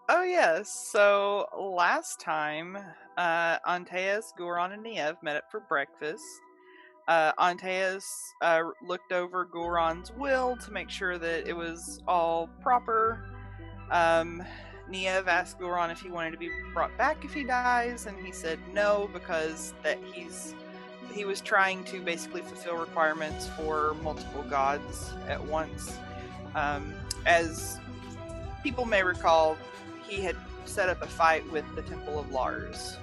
Oh yes, so last time, Antaeus, Goron, and Niev met up for breakfast. Antaeus looked over Goron's will to make sure that it was all proper. Niev asked Goron if he wanted to be brought back if he dies, and he said no because that he was trying to basically fulfill requirements for multiple gods at once. As people may recall, he had set up a fight with the Temple of Lars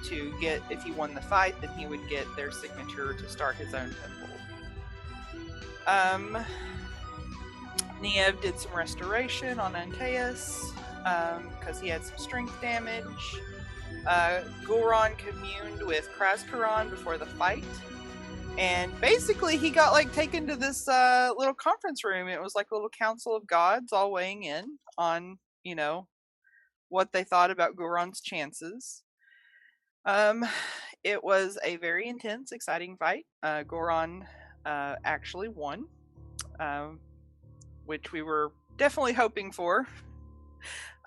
to get, if he won the fight, then he would get their signature to start his own temple. Niev did some restoration on Antaeus because he had some strength damage. Goron communed with Kraskaran before the fight. And basically, he got taken to this little conference room. It was like a little council of gods all weighing in on, what they thought about Goron's chances. It was a very intense, exciting fight. Goron actually won, which we were definitely hoping for.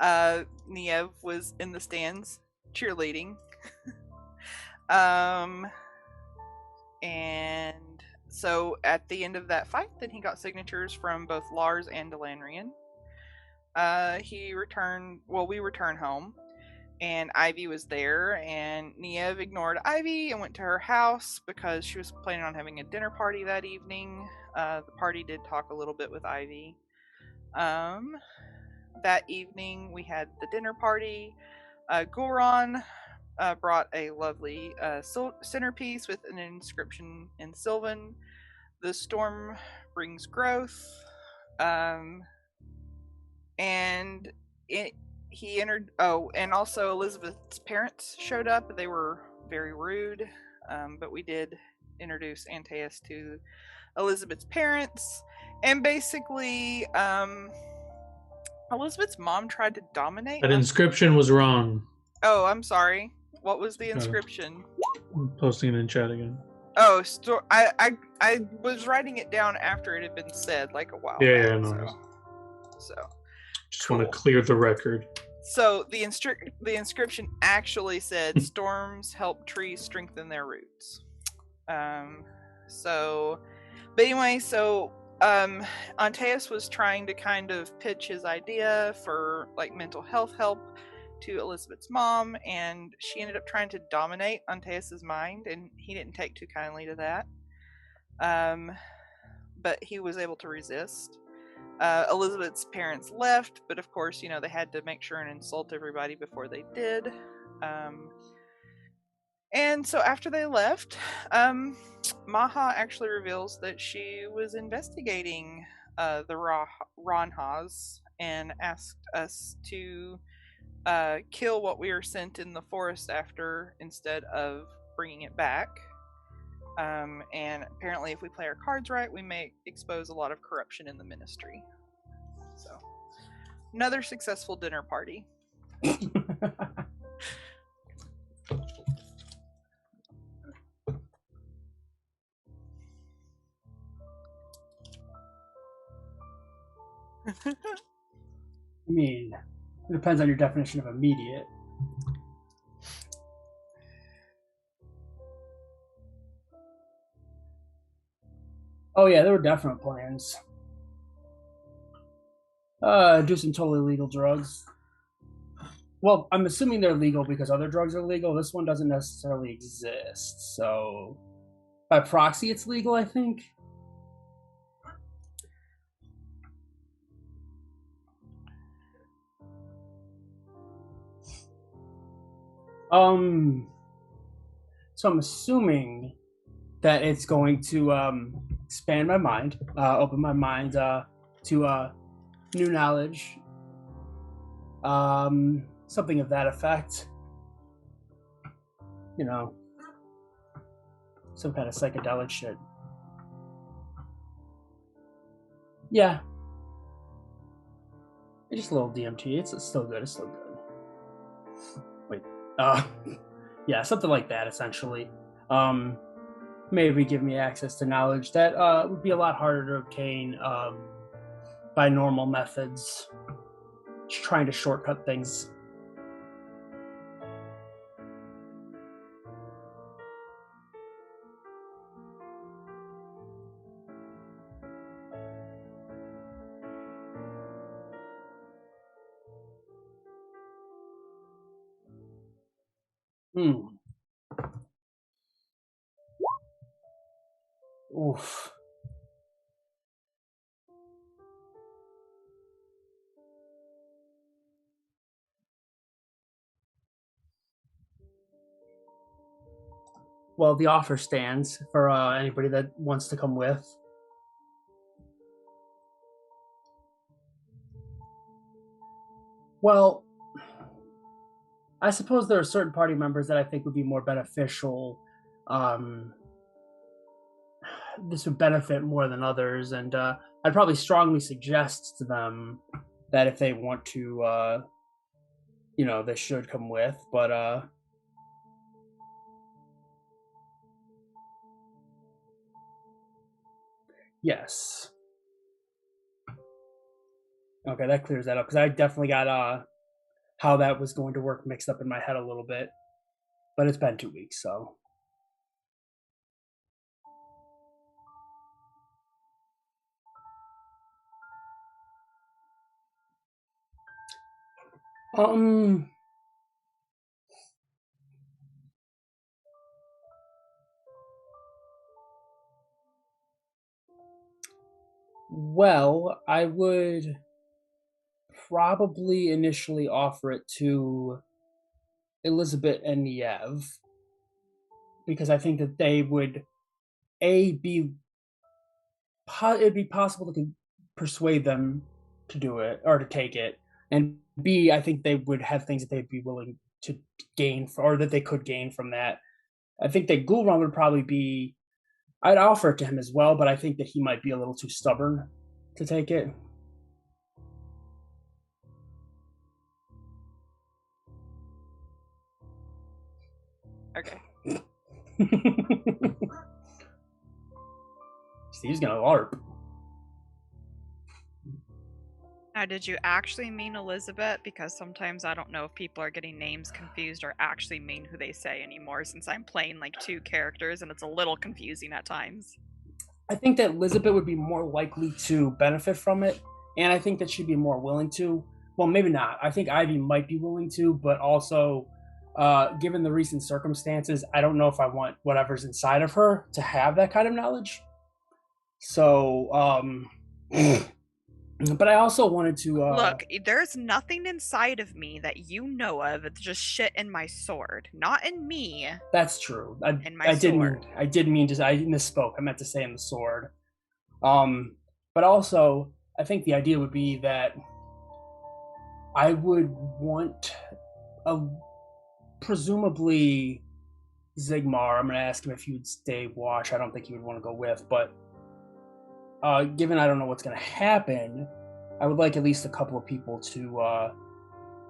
Niev was in the stands cheerleading. And so at the end of that fight, then he got signatures from both Lars and Delanrian. We returned home, and Ivy was there, and Niev ignored Ivy and went to her house because she was planning on having a dinner party that evening. The party did talk a little bit with Ivy. That evening, we had the dinner party. Goron brought a lovely centerpiece with an inscription in Sylvan. The storm brings growth. And he entered. Oh, and also Elizabeth's parents showed up. They were very rude, but we did introduce Antaeus to Elizabeth's parents. And basically, Elizabeth's mom tried to dominate. That inscription was wrong. Oh, I'm sorry. What was the inscription? I'm posting it in chat again. Oh, I was writing it down after it had been said a while back. Yeah, no. So just want to clear the record. So the inscription actually said, "Storms help trees strengthen their roots." Antaeus was trying to kind of pitch his idea for mental health help to Elizabeth's mom, and she ended up trying to dominate Antaeus's mind, and he didn't take too kindly to that. But he was able to resist. Elizabeth's parents left, but of course, they had to make sure and insult everybody before they did. And so after they left, Maha actually reveals that she was investigating the Ranhas and asked us to kill what we were sent in the forest after instead of bringing it back. And apparently if we play our cards right, we may expose a lot of corruption in the ministry. So, another successful dinner party. I mean, it depends on your definition of immediate. Oh yeah, there were definite plans. Do some totally legal drugs. Well, I'm assuming they're legal because other drugs are legal. This one doesn't necessarily exist, so by proxy, it's legal, I think. So I'm assuming that it's going to expand my mind, open my mind to new knowledge, something of that effect. Some kind of psychedelic shit. Yeah. It's just a little DMT. It's still good. It's still good. Wait. Yeah, something like that, essentially. maybe give me access to knowledge that would be a lot harder to obtain by normal methods. Just trying to shortcut things. Oof. Well, the offer stands for anybody that wants to come with. Well, I suppose there are certain party members that I think would be more beneficial. This would benefit more than others, and I'd probably strongly suggest to them that if they want to, they should come with. But yes. Okay, that clears that up, because I definitely got how that was going to work mixed up in my head a little bit. But it's been 2 weeks, so. Well, I would probably initially offer it to Elizabeth and Niev, because I think that they would it'd be possible to persuade them to do it or to take it, and B, I think they would have things that they'd be willing to gain or that they could gain from that. I think that Gulran would probably be. I'd offer it to him as well, but I think that he might be a little too stubborn to take it. Okay. Steve's gonna LARP. Now, did you actually mean Elizabeth? Because sometimes I don't know if people are getting names confused or actually mean who they say anymore, since I'm playing like 2 characters and it's a little confusing at times. I think that Elizabeth would be more likely to benefit from it, and I think that she'd be more willing to. Well, maybe not. I think Ivy might be willing to, but also, given the recent circumstances, I don't know if I want whatever's inside of her to have that kind of knowledge. So, but I also wanted to look. There's nothing inside of me that you know of. It's just shit in my sword, not in me. That's true. In my sword. I didn't mean to. I misspoke. I meant to say in the sword. But also, I think the idea would be that I would want presumably Zigmar. I'm going to ask him if he would stay watch. I don't think he would want to go with, but given I don't know what's going to happen, I would like at least a couple of people to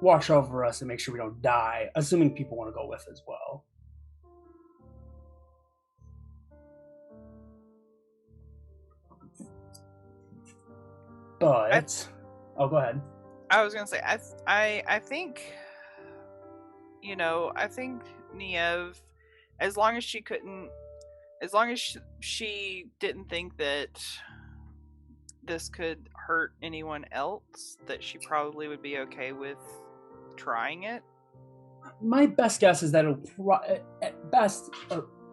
watch over us and make sure we don't die, assuming people want to go with as well. But go ahead. I was gonna say I think, I think Niev, as long as she didn't think that this could hurt anyone else, that she probably would be okay with trying it. My best guess is that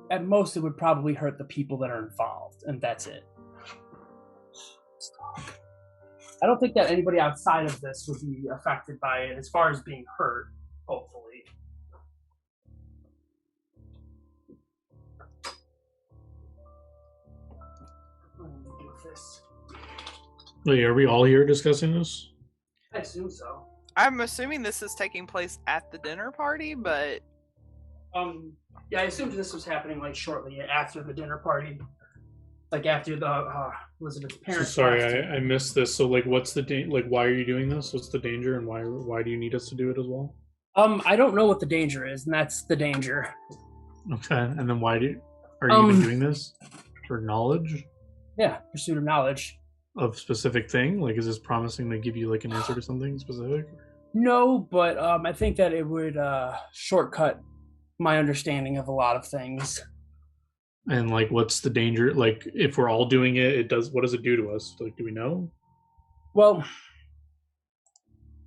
at most it would probably hurt the people that are involved, and that's it. I don't think that anybody outside of this would be affected by it as far as being hurt, hopefully. Wait, are we all here discussing this? I assume so. I'm assuming this is taking place at the dinner party, but yeah, I assumed this was happening like shortly after the dinner party, like after the Elizabeth's parents. So sorry, I missed this. So like, what's the why are you doing this? What's the danger, and why do you need us to do it as well? I don't know what the danger is, and that's the danger. Okay, and then why do you... Are you even doing this for knowledge Yeah, pursuit of knowledge. of specific thing? Like, is this promising to give you like an answer to something specific? No, but I think that it would shortcut my understanding of a lot of things. And like, what's the danger? Like, if we're all doing it, it does. What does it do to us? Like, do we know? Well,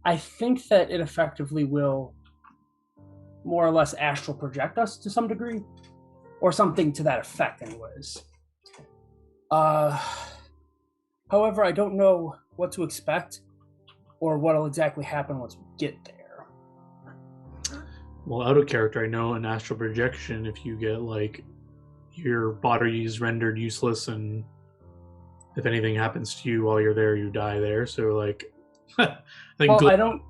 I think that it effectively will more or less astral project us to some degree, or something to that effect, anyways. However, I don't know what to expect or what'll exactly happen once we get there. Well, out of character, I know in astral projection, if you get like your body is rendered useless, and if anything happens to you while you're there, you die there. So like, I think well, I don't.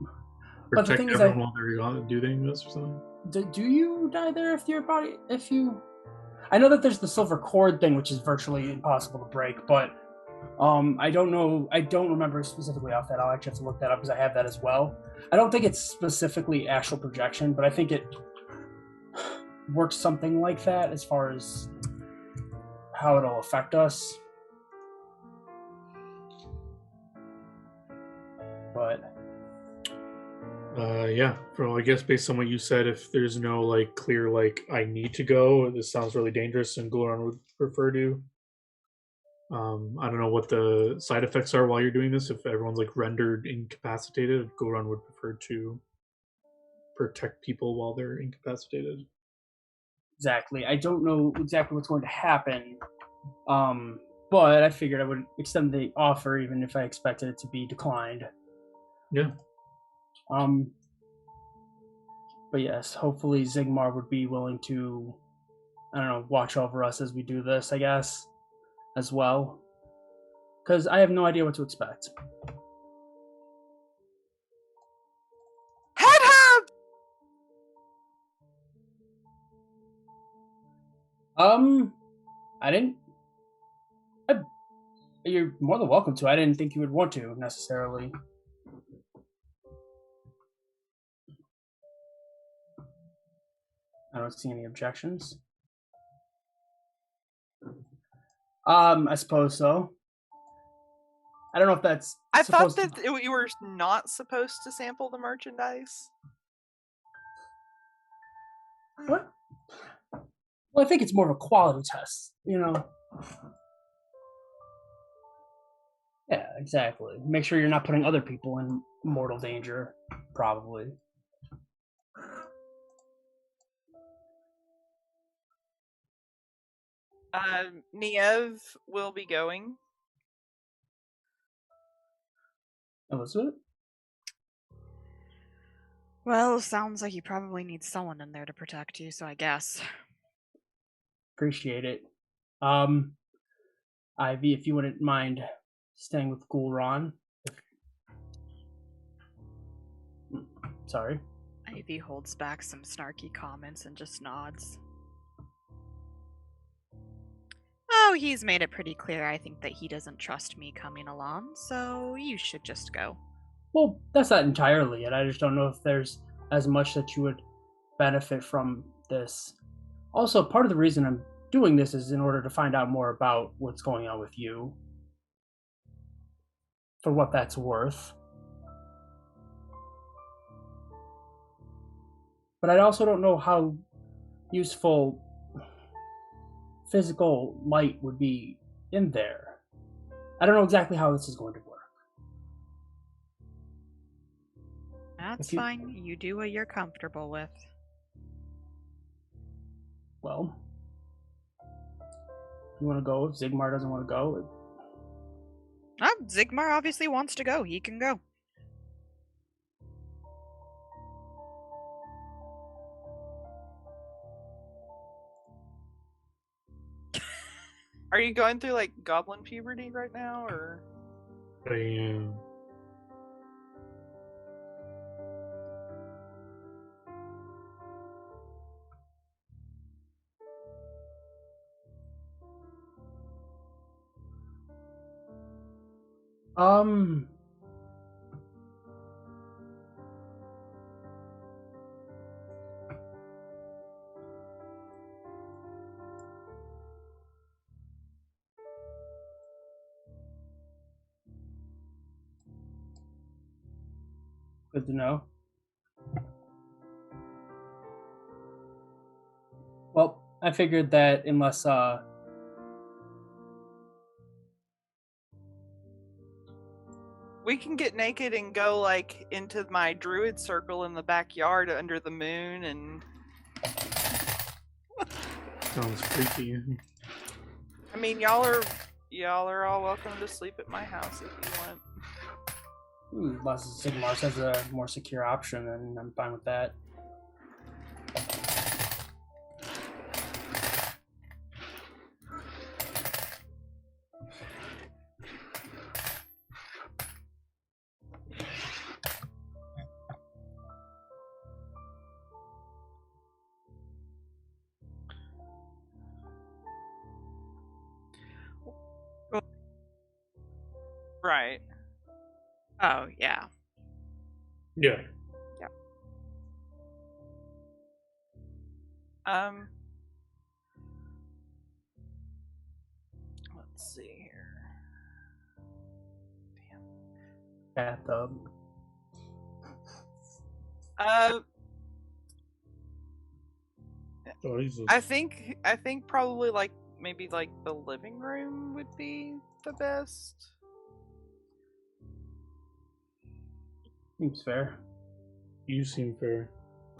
But the protect thing is, everyone while they're doing this or something. Do you die there if your body? If you, I know that there's the silver cord thing, which is virtually impossible to break, but I don't know. I don't remember specifically off that. I'll actually have to look that up because I have that as well. I don't think it's specifically astral projection, but I think it works something like that as far as how it'll affect us. But yeah. Well, I guess based on what you said, if there's no like clear like I need to go, this sounds really dangerous, and Gluron would prefer to. I don't know what the side effects are while you're doing this. If everyone's like rendered incapacitated, Gluron would prefer to protect people while they're incapacitated. exactly, I don't know exactly what's going to happen. But I figured I would extend the offer even if I expected it to be declined. Yeah. But yes, hopefully Zigmar would be willing to, I don't know, watch over us as we do this, I guess, as well. Because I have no idea what to expect. Head I didn't. You're more than welcome to. I didn't think you would want to necessarily. I don't see any objections. I suppose so. I don't know if that's. I thought that you were not supposed to sample the merchandise. What? Well, I think it's more of a quality test, you know. Yeah, exactly. Make sure you're not putting other people in mortal danger, probably. Niev will be going. Elizabeth? Well, sounds like you probably need someone in there to protect you, so I guess. Appreciate it. Ivy, if you wouldn't mind staying with Gulron. Sorry. Ivy holds back some snarky comments and just nods. Oh, he's made it pretty clear, I think, that he doesn't trust me coming along, so you should just go. Well, that's not entirely it. I just don't know if there's as much that you would benefit from this. Also, part of the reason I'm doing this is in order to find out more about what's going on with you. For what that's worth. But I also don't know how useful physical might would be in there. I don't know exactly how this is going to work. That's fine. You do what you're comfortable with. Well, if you want to go, if Zigmar doesn't want to go. Oh, Zigmar obviously wants to go. He can go. Are you going through like goblin puberty right now, or? I am. Good to know. Well, I figured that unless we can get naked and go like into my druid circle in the backyard under the moon, and Sounds creepy. I mean y'all are all welcome to sleep at my house if you want. unless Sigmar says a more secure option, then I'm fine with that. Right. Oh, yeah. Yeah. Let's see here. Bathtub. Jesus. I think probably like maybe like the living room would be the best. Seems fair. You seem fair.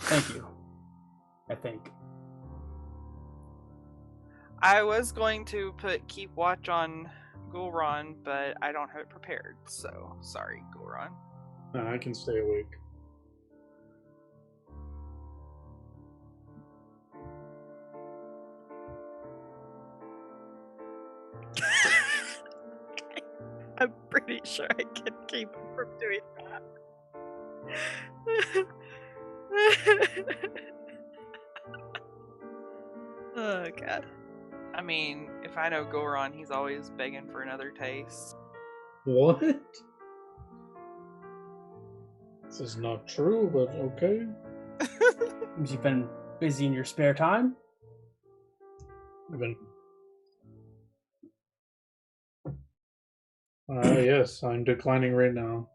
Thank you. I think. I was going to keep watch on Gulron, but I don't have it prepared, so sorry, Gulron. No, I can stay awake. I'm pretty sure I can keep him from doing that. Oh, God. I mean, if I know Goron, he's always begging for another taste. What? This is not true, but okay. You've been busy in your spare time? I've been. Yes, I'm declining right now.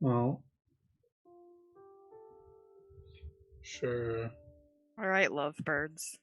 Well. Sure. All right, lovebirds.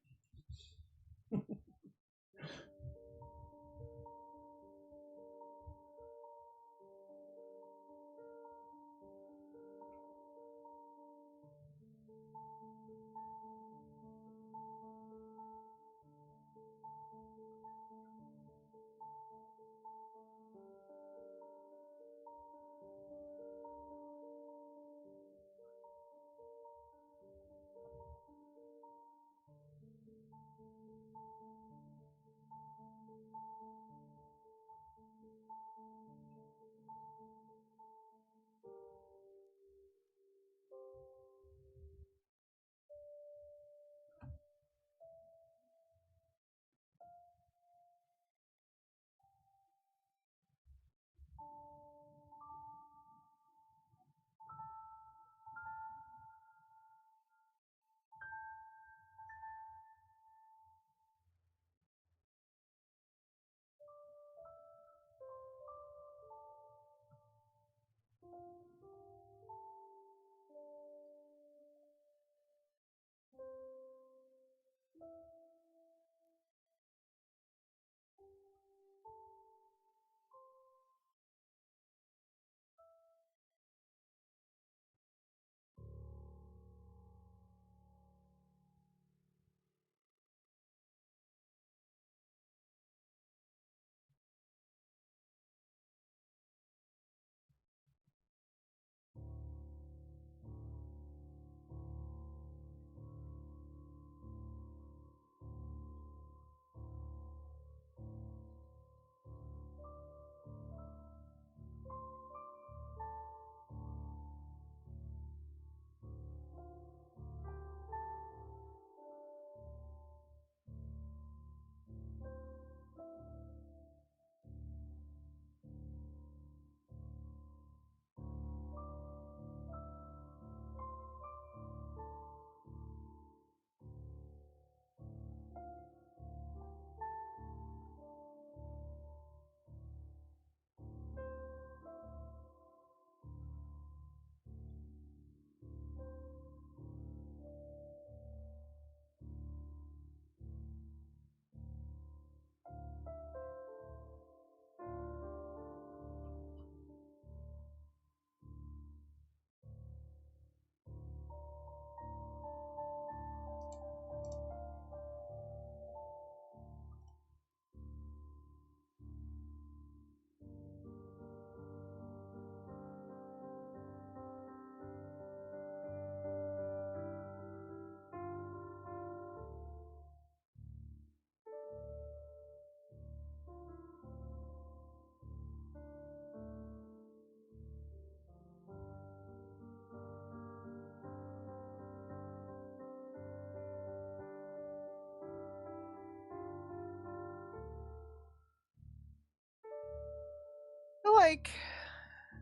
like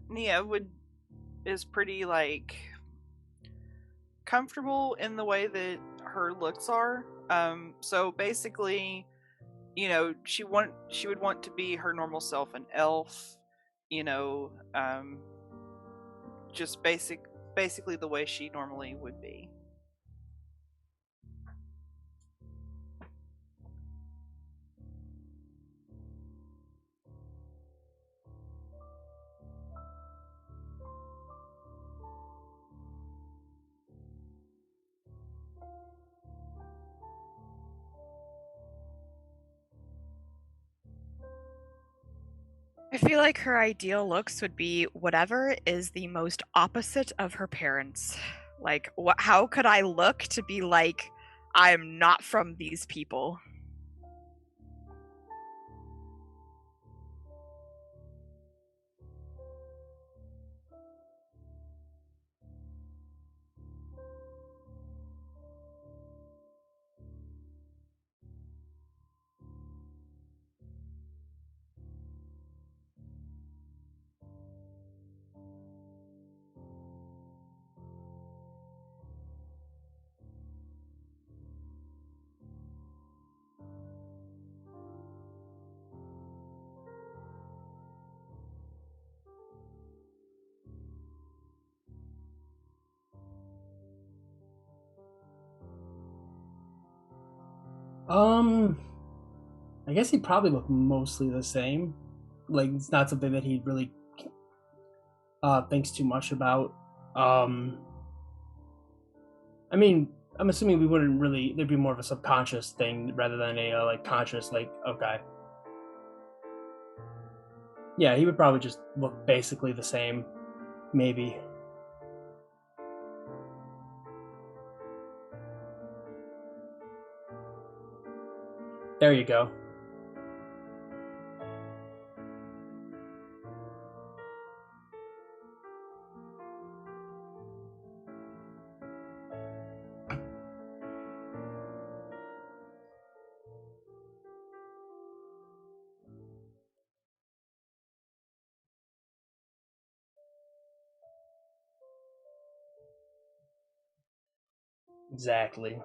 Nia is pretty like comfortable in the way that her looks are. So basically, she would want to be her normal self, an elf, you know, just basically the way she normally would be. I feel like her ideal looks would be whatever is the most opposite of her parents. Like, how could I look to be like, I'm not from these people? I guess he'd probably look mostly the same. Like, it's not something that he really thinks too much about. I mean, I'm assuming we wouldn't really. There'd be more of a subconscious thing rather than a like conscious. Like, okay, yeah, he would probably just look basically the same, maybe. There you go. Exactly.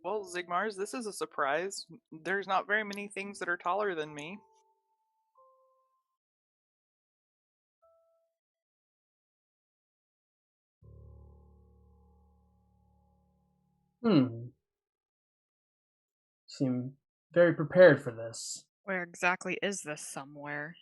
Well, Zigmars, this is a surprise. There's not very many things that are taller than me. Seem very prepared for this. Where exactly is this somewhere?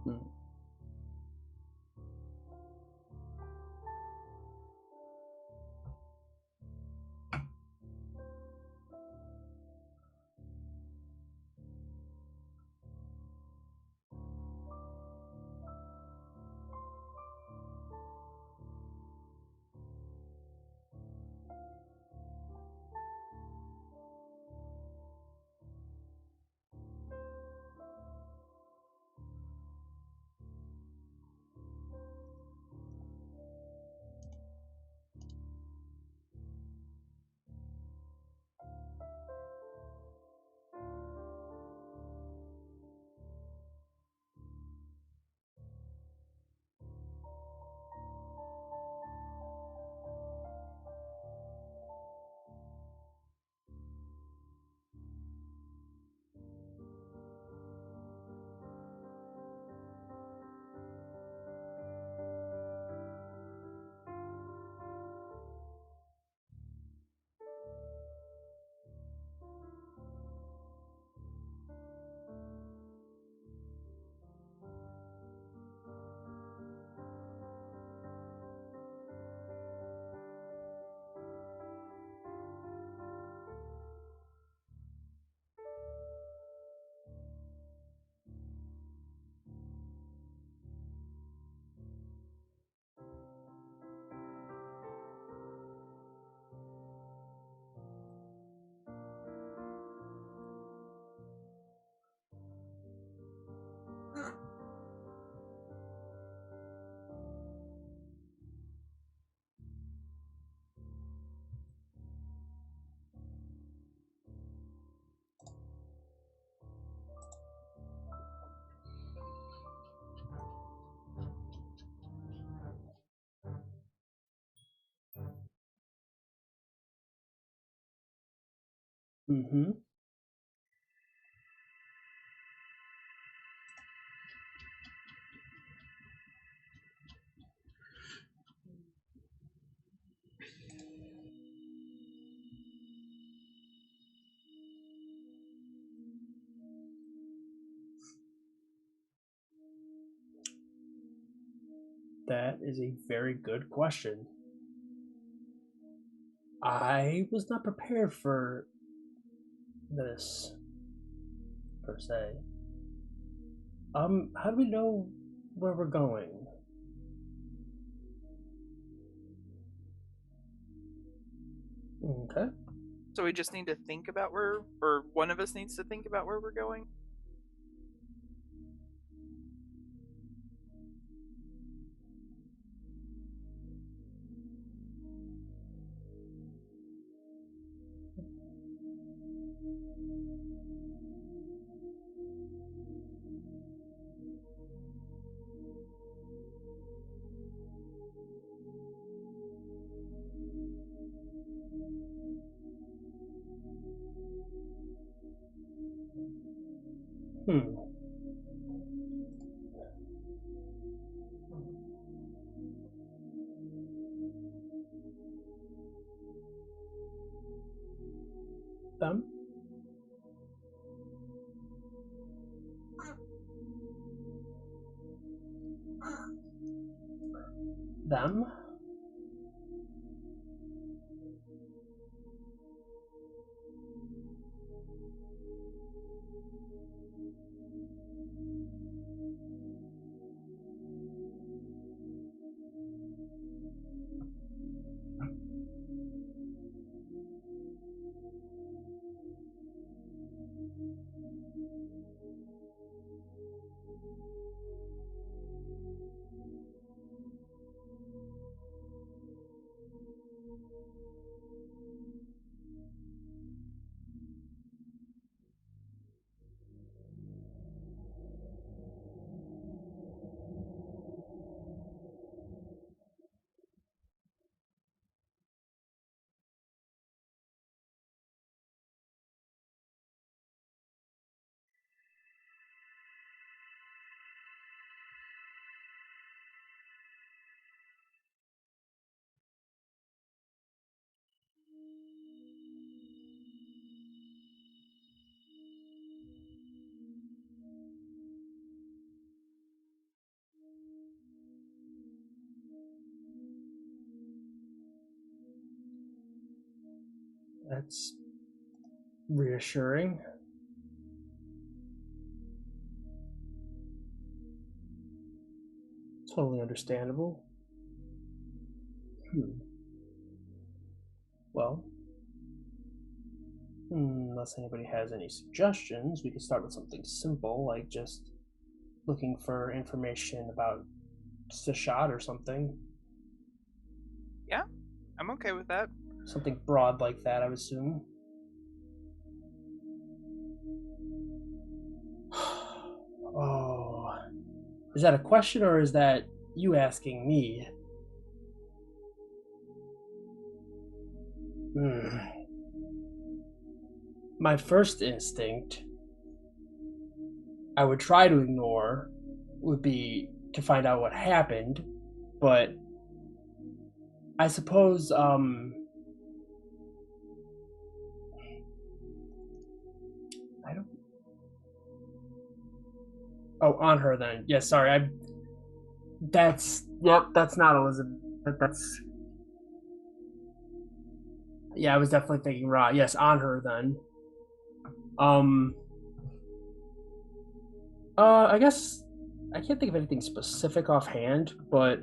Hmm. Mm-hmm. That is a very good question. I was not prepared for this, per se. How do we know where we're going? Okay. So we just need to think about where, or one of us needs to think about where we're going. Hmm. Them? Them? That's reassuring. Totally understandable. Well, unless anybody has any suggestions, we could start with something simple, like just looking for information about Sascha or something. Yeah, I'm okay with that. Something broad like that, I would assume. Oh. Is that a question or is that you asking me? My first instinct, I would try to ignore, would be to find out what happened, but I suppose, I don't. Oh, on her then. Yes, sorry. That's not Elizabeth. That's. Yeah, I was definitely thinking Ra. Yes, on her then. I guess I can't think of anything specific offhand, but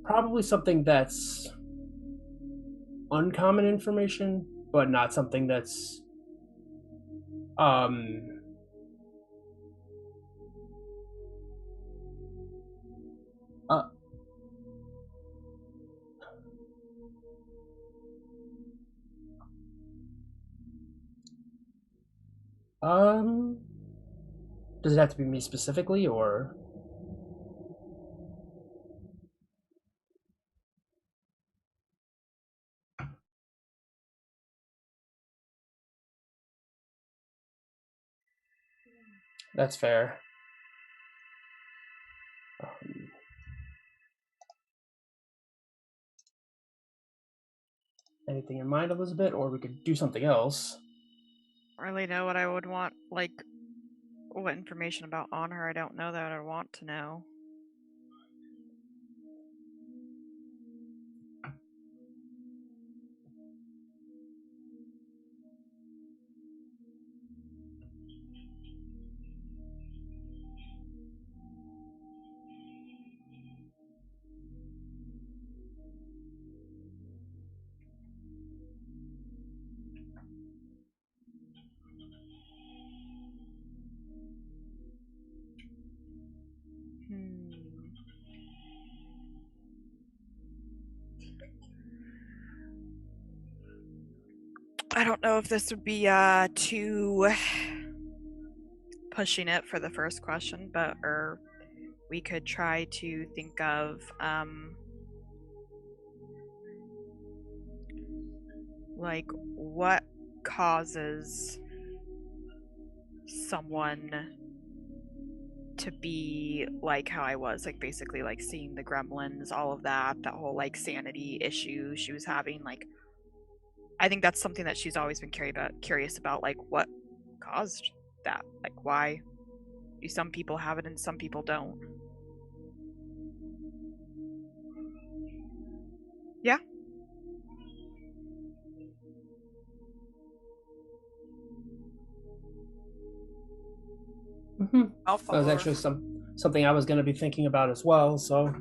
probably something that's uncommon information, but not something that's um uh, um does it have to be me specifically or That's fair. Anything in mind, Elizabeth? Or we could do something else. Really know what I would want, like, what information about honor I don't know that I want to know. I don't know if this would be too pushing it for the first question, but or we could try to think of like what causes someone to be like how I was, like basically like seeing the gremlins, all of that whole like sanity issue she was having. Like, I think that's something that she's always been curious about, like what caused that, like why do some people have it and some people don't. Yeah. Mm-hmm. I'll That follow was her. actually something I was going to be thinking about as well. So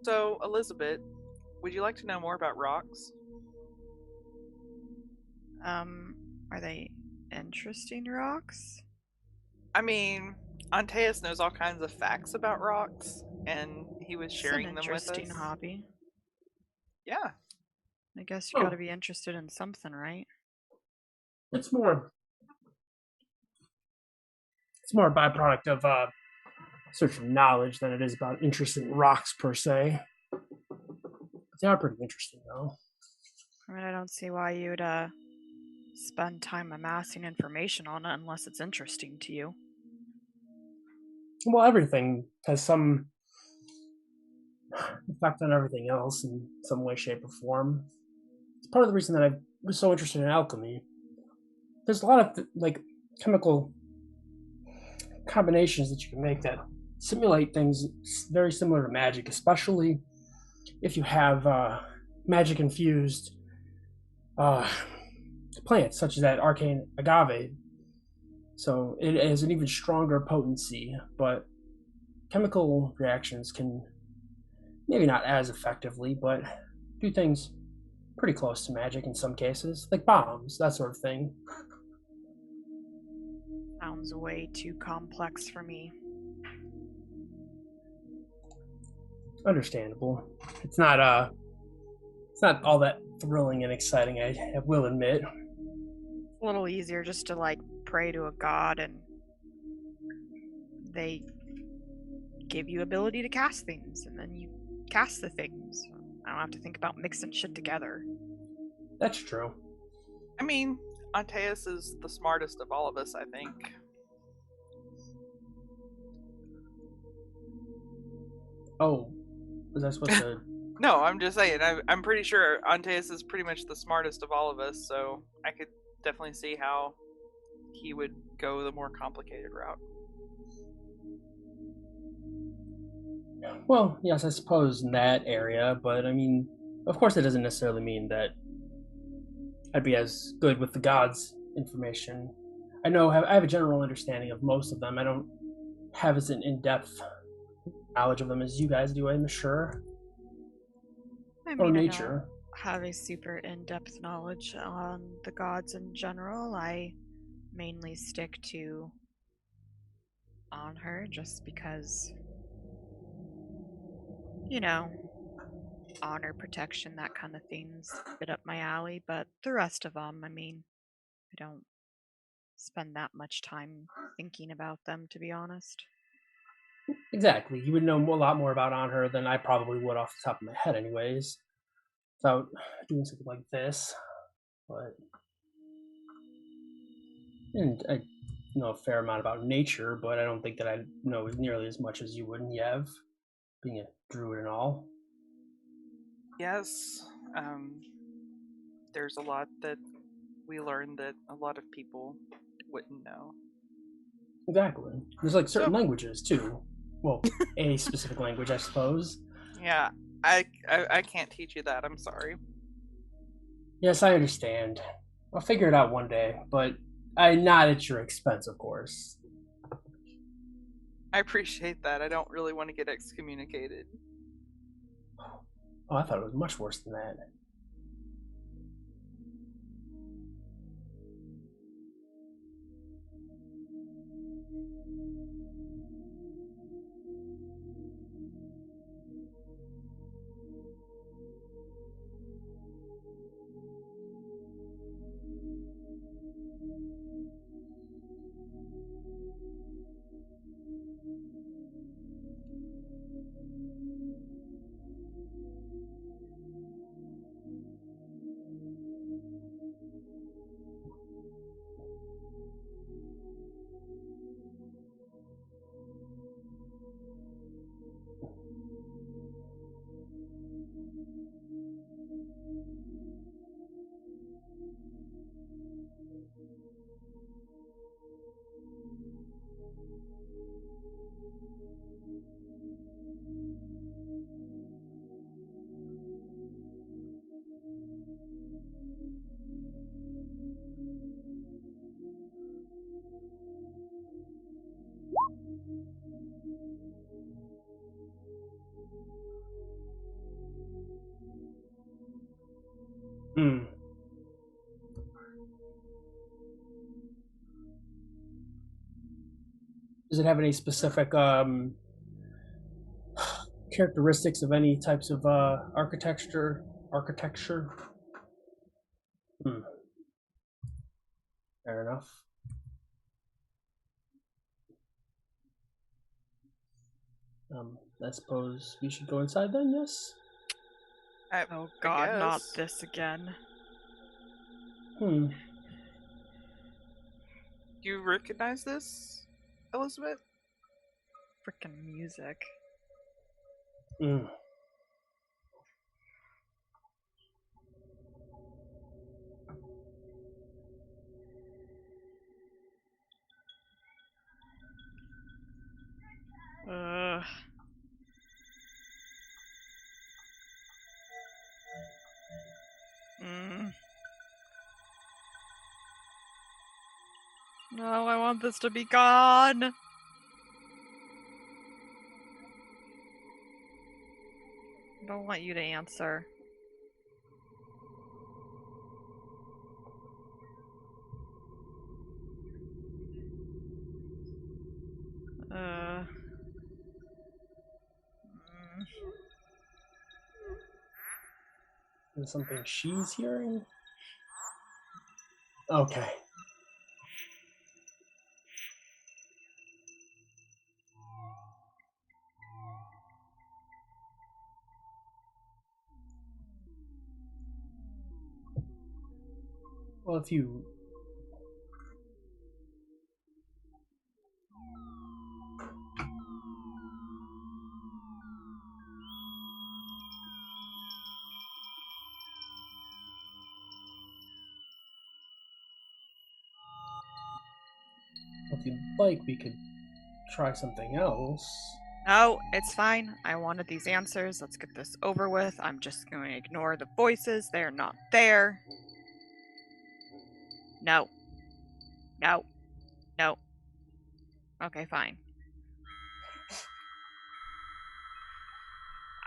So, Elizabeth, would you like to know more about rocks? Are they interesting rocks? I mean, Antaeus knows all kinds of facts about rocks, and he was It's an sharing them with us. interesting hobby. Yeah. I guess you gotta be interested in something, right? it's more a byproduct of search for knowledge than it is about interest in rocks per se. They are pretty interesting though. I mean, I don't see why you'd spend time amassing information on it unless it's interesting to you. Well, everything has some effect on everything else in some way, shape, or form. It's part of the reason that I was so interested in alchemy. There's a lot of like chemical combinations that you can make that simulate things very similar to magic, especially if you have magic infused plants such as that arcane agave. So it has an even stronger potency, but chemical reactions can maybe not as effectively, but do things pretty close to magic in some cases, like bombs, that sort of thing. Sounds way too complex for me. Understandable. It's not all that thrilling and exciting, I will admit. It's a little easier just to like pray to a god and they give you ability to cast things and then you cast the things. I don't have to think about mixing shit together. That's true. I mean, Antaeus is the smartest of all of us, I think. Oh, was I supposed to? No, I'm just saying. I'm pretty sure Antaeus is pretty much the smartest of all of us, so I could definitely see how he would go the more complicated route. Well, yes, I suppose in that area, but I mean, of course, it doesn't necessarily mean that I'd be as good with the gods' information. I have a general understanding of most of them. I don't have as an in-depth knowledge of them as you guys do, I'm sure. I Or mean, I nature. don't have a super in-depth knowledge on the gods in general. I mainly stick to on her just because, you know, honor, protection, that kind of thing's a bit up my alley. But the rest of them, I mean, I don't spend that much time thinking about them, to be honest. Exactly. You would know a lot more about on her than I probably would off the top of my head, anyways, without doing something like this. But and I know a fair amount about nature, but I don't think that I know nearly as much as you would, Yev, being a druid and all. Yes, there's a lot that we learned that a lot of people wouldn't know. Exactly. There's like certain So- languages too. Well, a specific language, I suppose. Yeah, I can't teach you that. I'm sorry. Yes, I understand. I'll figure it out one day, but not at your expense, of course. I appreciate that. I don't really want to get excommunicated. Oh, I thought it was much worse than that. Hmm. Does it have any specific characteristics of any types of architecture? Hmm. Fair enough. I suppose we should go inside then. Yes. Oh God, not guess. this again. Hmm. Do you recognize this, Elizabeth? Frickin' music. Hmm. Ugh. No, I want this to be gone. I don't want you to answer. Is it something she's hearing? Okay. Well, if you'd like, we could try something else. No, it's fine. I wanted these answers. Let's get this over with. I'm just going to ignore the voices. They're not there. No. No. No. Okay, fine.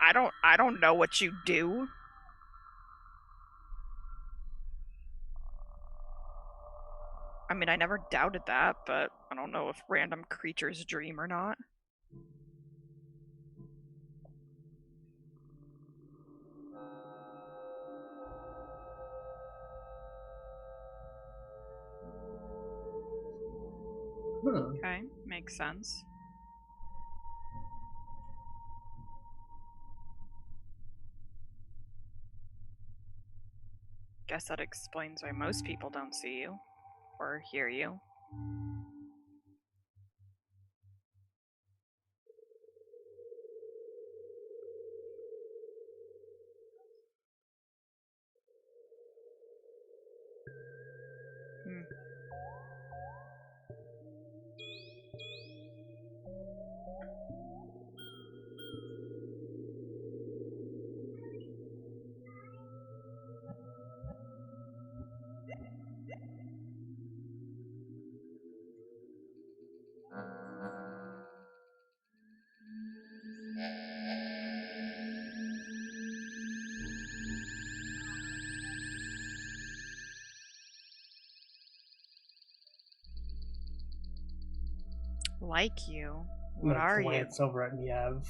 I don't know what you do. I mean, I never doubted that, but I don't know if random creatures dream or not. Okay, makes sense. Guess that explains why most people don't see you or hear you. Like you? What are you? Glance over at Niev.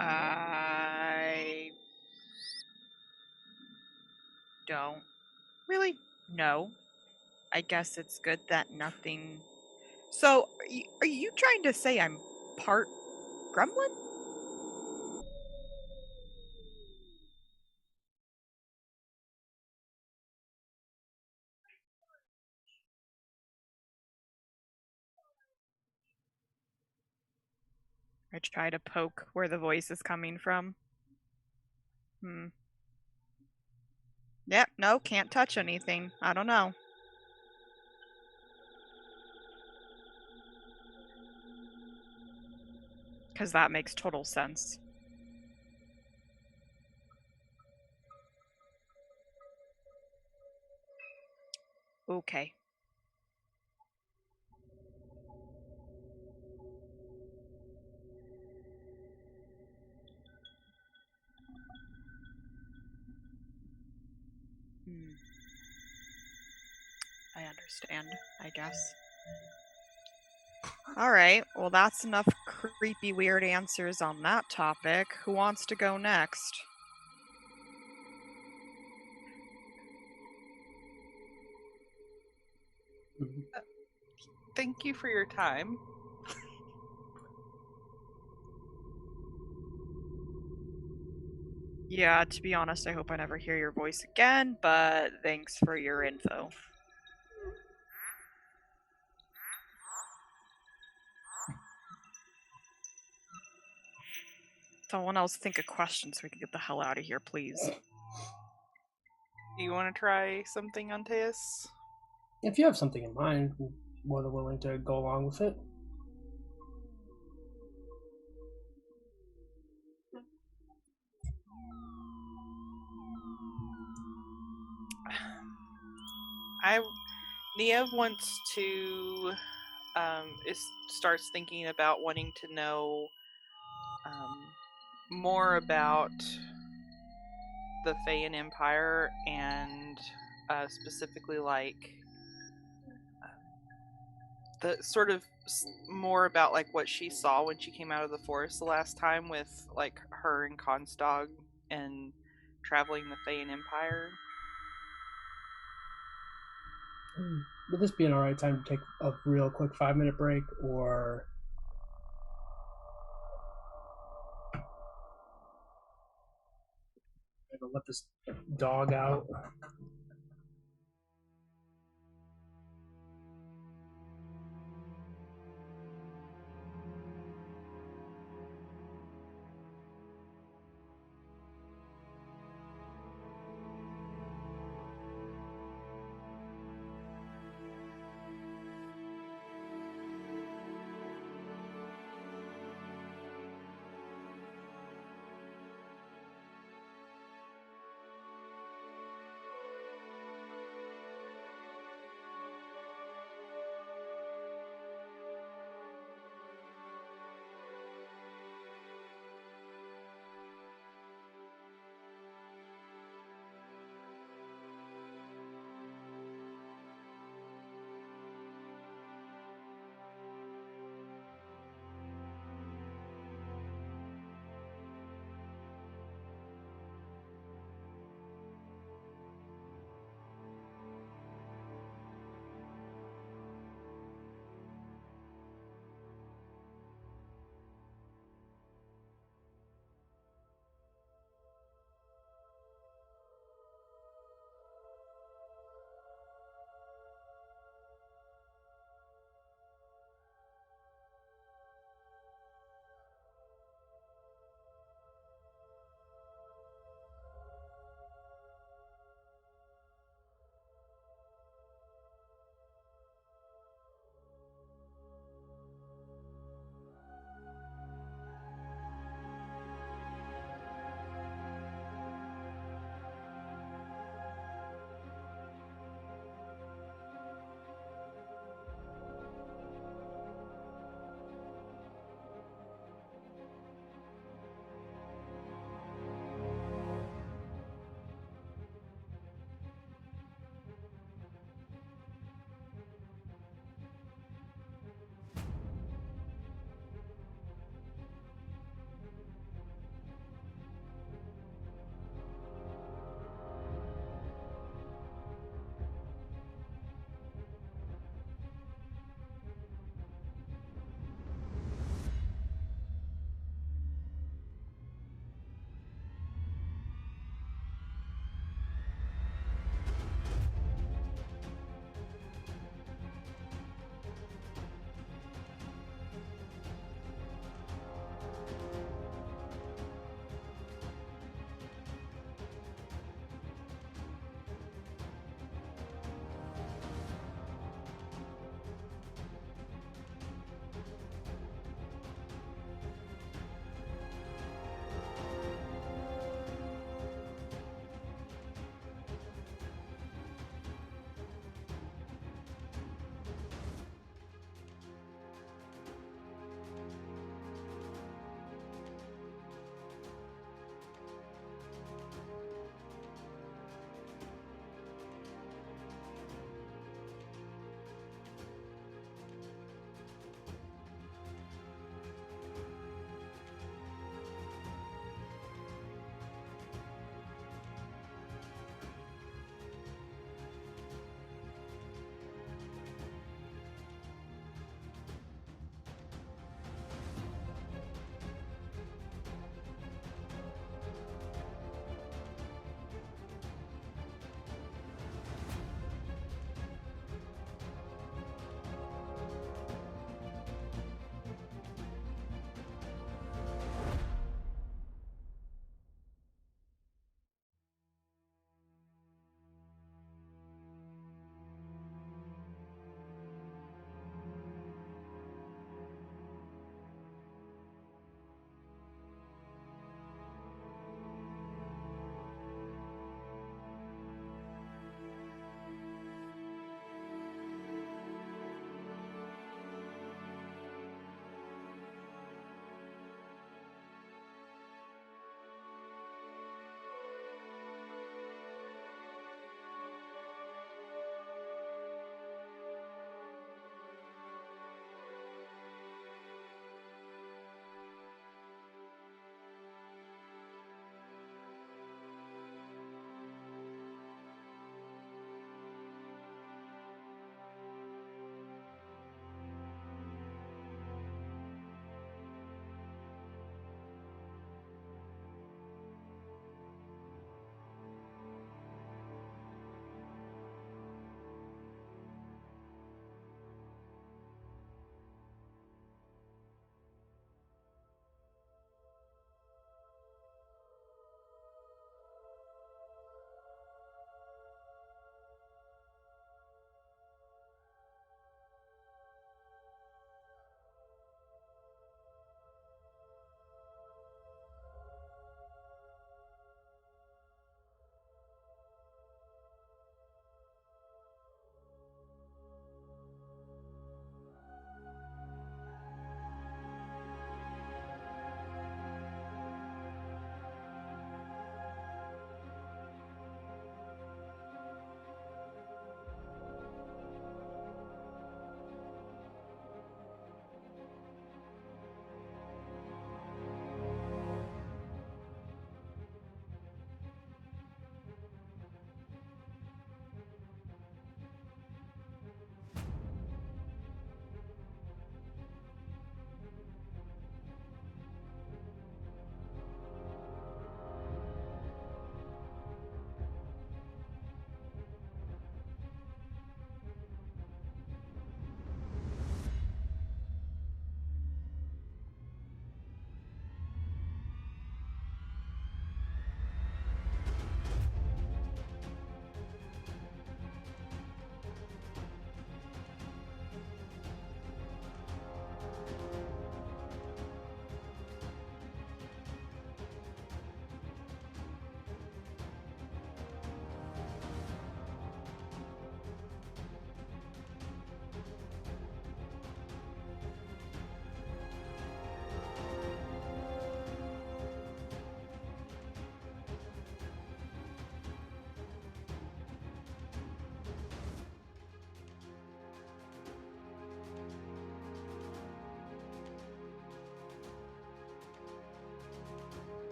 I don't really know. I guess it's good that nothing. So, are you trying to say I'm part gremlin? I try to poke where the voice is coming from. Yep, no, can't touch anything. I don't know. Because that makes total sense. Okay. I understand, I guess. Alright, well that's enough creepy weird answers on that topic. Who wants to go next? Thank you for your time. Yeah, to be honest, I hope I never hear your voice again, but thanks for your info. Someone else think of questions so we can get the hell out of here, please. Do you want to try something on Teus? If you have something in mind, I'm more than willing to go along with it. Niev wants to starts thinking about wanting to know more about the Faian Empire and specifically like the sort of more about like what she saw when she came out of the forest the last time with like her and Constog and traveling the Faian Empire. Would this be an alright time to take a real quick 5-minute break, or I'm gonna let this dog out?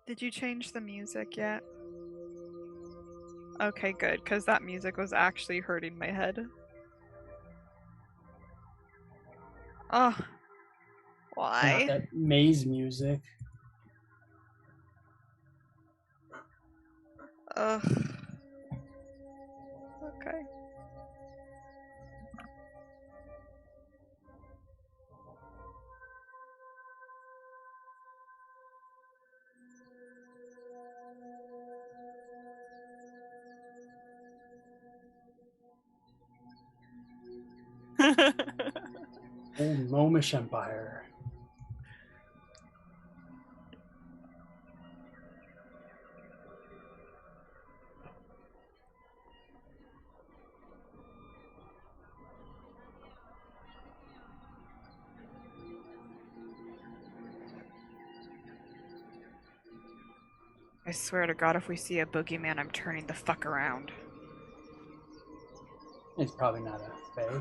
Did you change the music yet? Okay, good, because that music was actually hurting my head. Oh. Why? Not that maze music. Ugh. Okay. Old Gnomish Empire. I swear to God, if we see a boogeyman, I'm turning the fuck around. It's probably not a fae.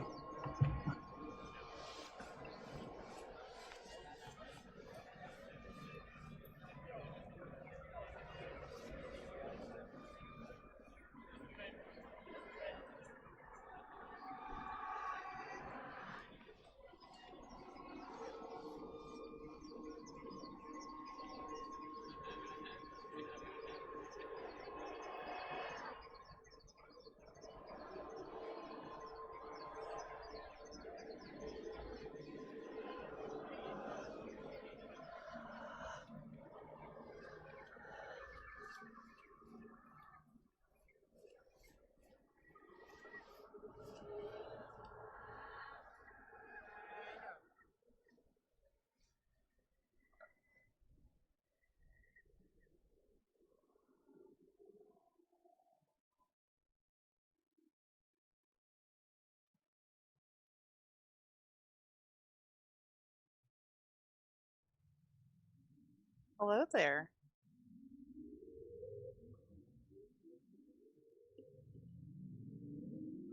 Hello there.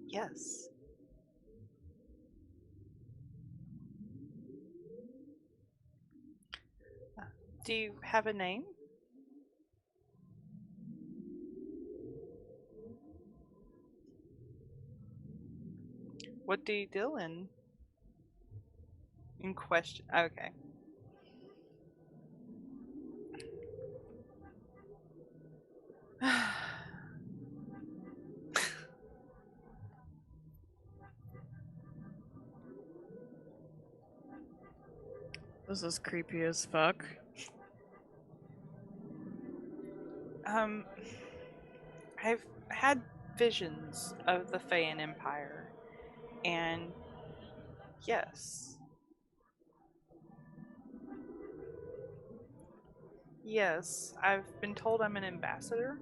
Yes. Do you have a name? What do you deal in? In question. Okay. This is creepy as fuck. I've had visions of the Faian Empire, and yes. Yes, I've been told I'm an ambassador.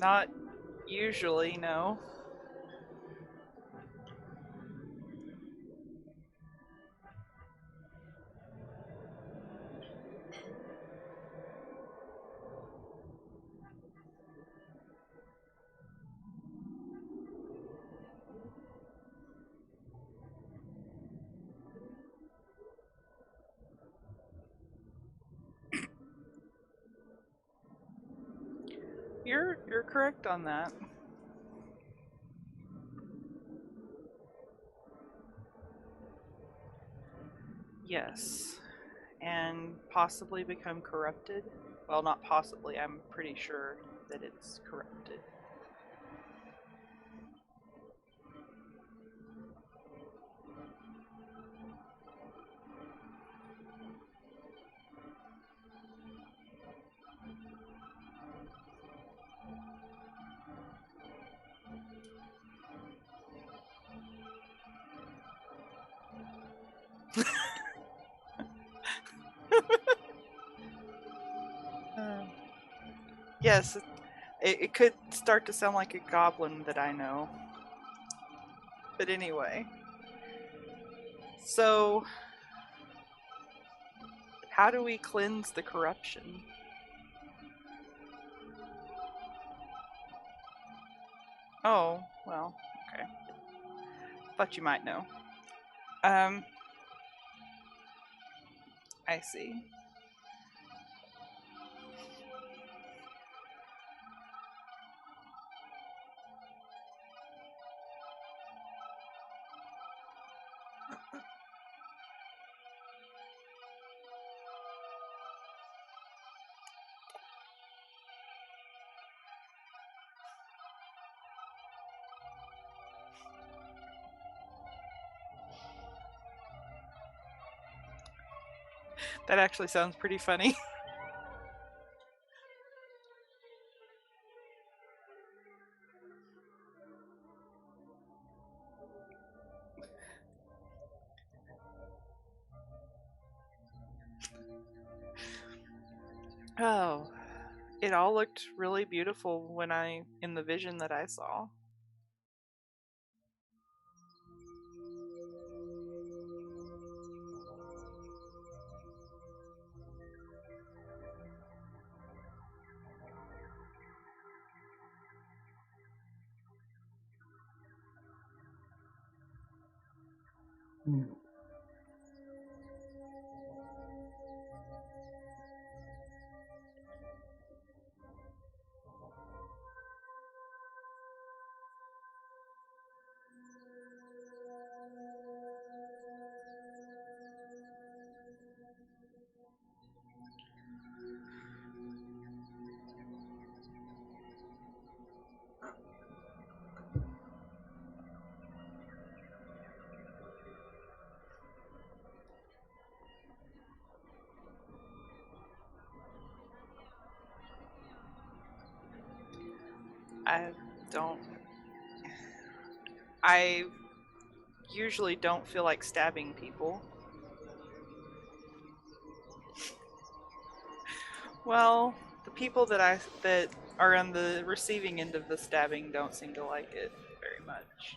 Not usually, no. You're correct on that. Yes. and possibly become corrupted. Well, not possibly, I'm pretty sure that it's corrupted. Yes, it could start to sound like a goblin that I know. But anyway. So, how do we cleanse the corruption? Oh, well, okay. Thought you might know. I see. That actually sounds pretty funny. Oh, it all looked really beautiful in the vision that I saw. don't. I usually don't feel like stabbing people. Well, the people that are on the receiving end of the stabbing don't seem to like it very much.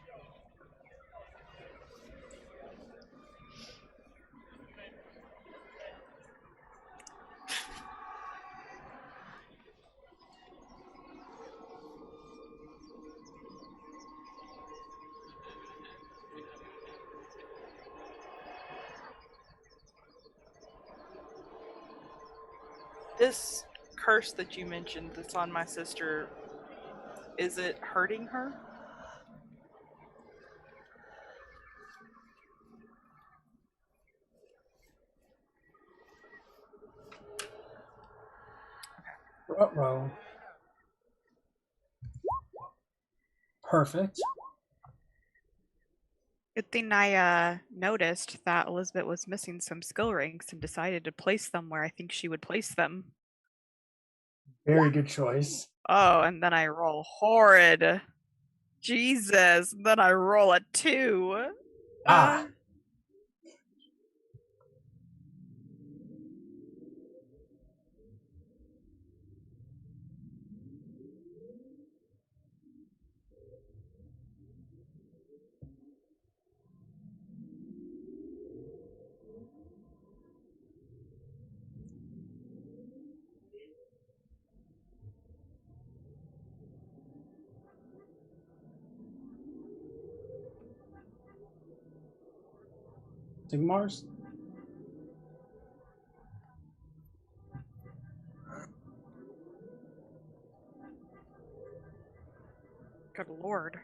This curse that you mentioned that's on my sister, is it hurting her? Uh-oh. Perfect. Good thing I noticed that Elizabeth was missing some skill ranks and decided to place them where I think she would place them. Very good choice. Oh, and then I roll horrid. Jesus, and then I roll a 2. Ah. Sigmars? Good lord.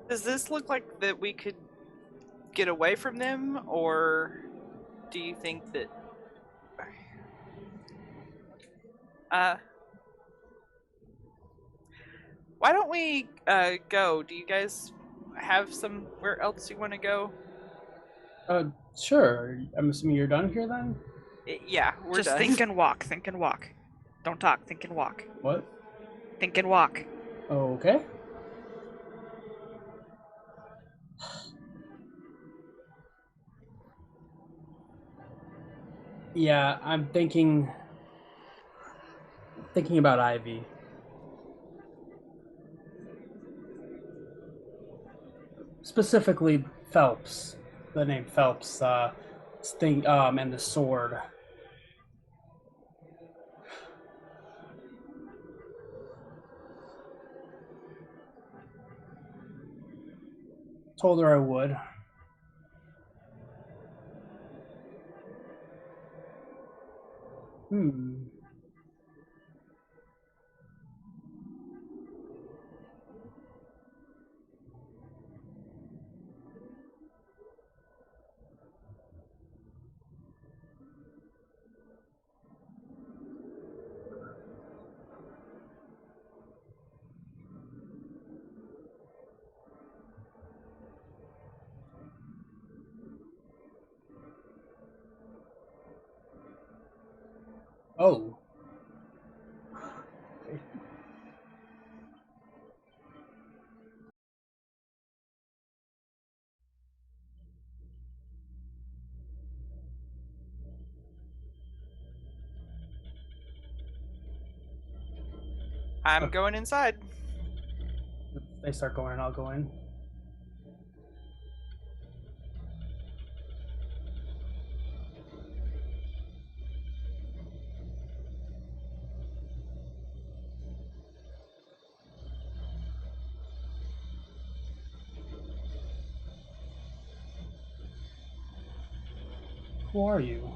Does this look like that we could get away from them, or do you think that... why don't we go? Do you guys have somewhere else you want to go? Sure. I'm assuming you're done here then? Yeah, we're Just done. think and walk. Think and walk. Don't talk. Think and walk. What? Think and walk. Okay. Yeah, I'm thinking about Ivy. Specifically Phelps. The name Phelps, and the sword. Told her I would. Oh. I'm going inside. If they start going, I'll go in. Who are you?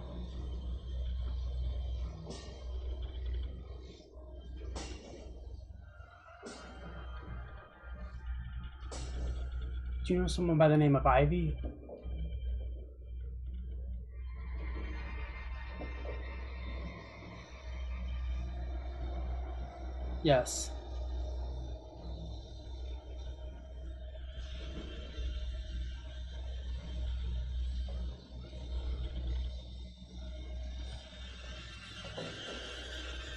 Do you know someone by the name of Ivy? Yes.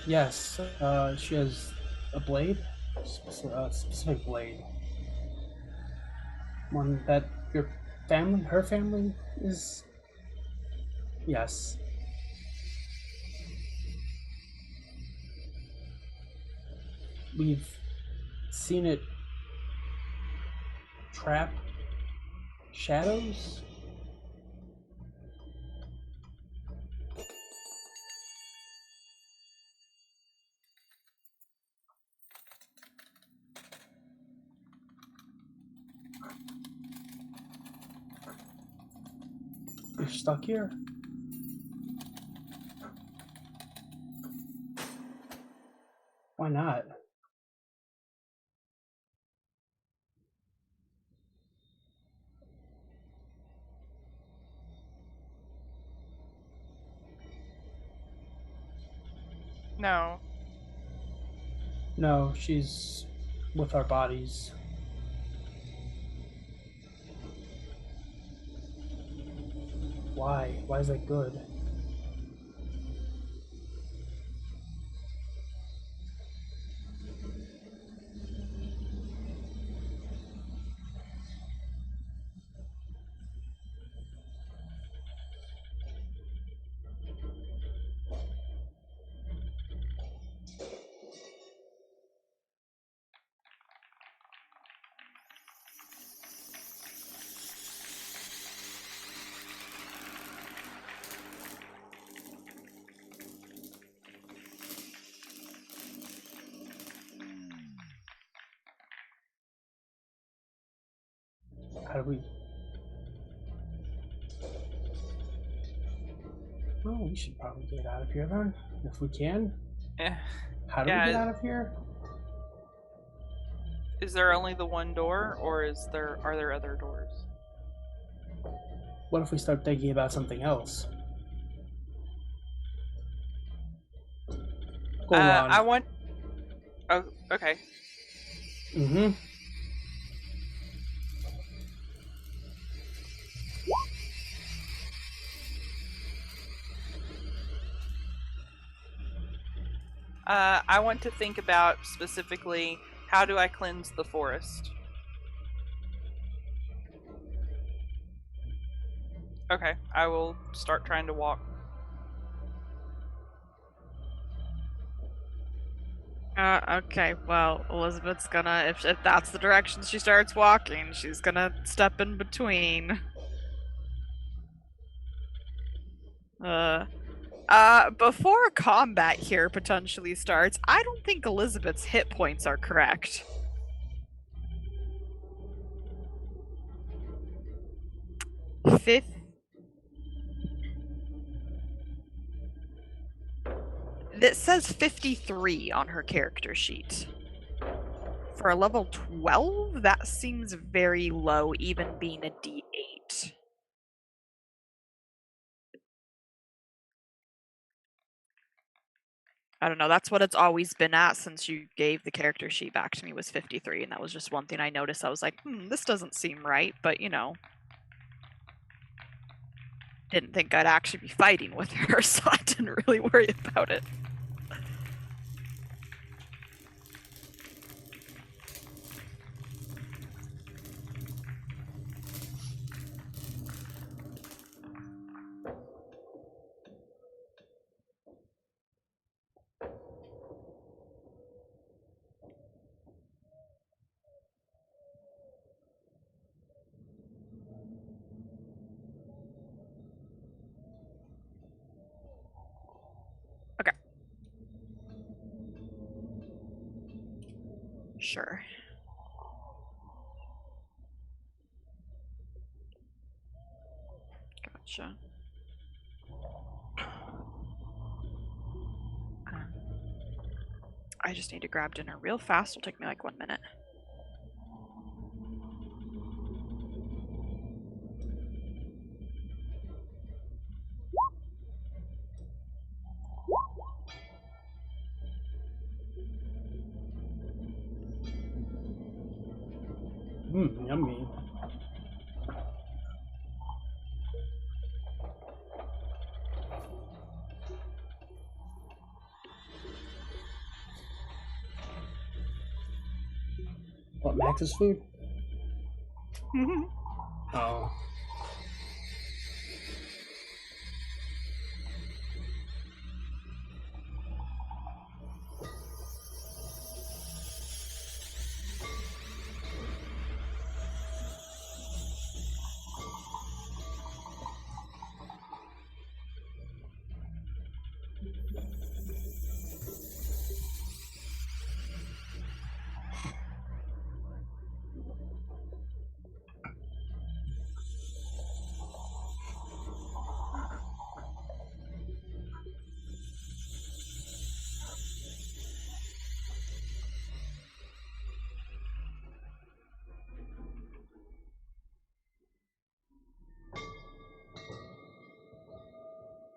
Yes. She has a blade? A specific blade. One that her family is... Yes. We've seen it trap shadows. You're stuck here? Why not? No. No, she's with our bodies. Why? Why is that good? How do we... Oh, we should probably get out of here then, if we can. Eh. How do we get out of here? Is there only the one door, or are there other doors? What if we start thinking about something else? Go on. I want. Oh, okay. Mm-hmm. I want to think about specifically how do I cleanse the forest? Okay, I will start trying to walk. Okay, well, Elizabeth's gonna, if that's the direction she starts walking, she's gonna step in between. Before combat here potentially starts, I don't think Elizabeth's hit points are correct. Fifth. It says 53 on her character sheet. For a level 12, that seems very low, even being a D8. I don't know, that's what it's always been at since you gave the character sheet back to me, was 53, and that was just one thing I noticed. I was like, this doesn't seem right, but you know. Didn't think I'd actually be fighting with her, so I didn't really worry about it. Okay. Sure. Gotcha. I just need to grab dinner real fast. It'll take me like 1 minute. Yummy. What, Max's food? Oh.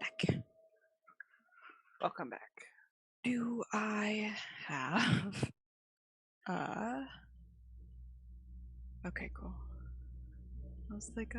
Back. Welcome back. Do I have... Okay, cool. I was like,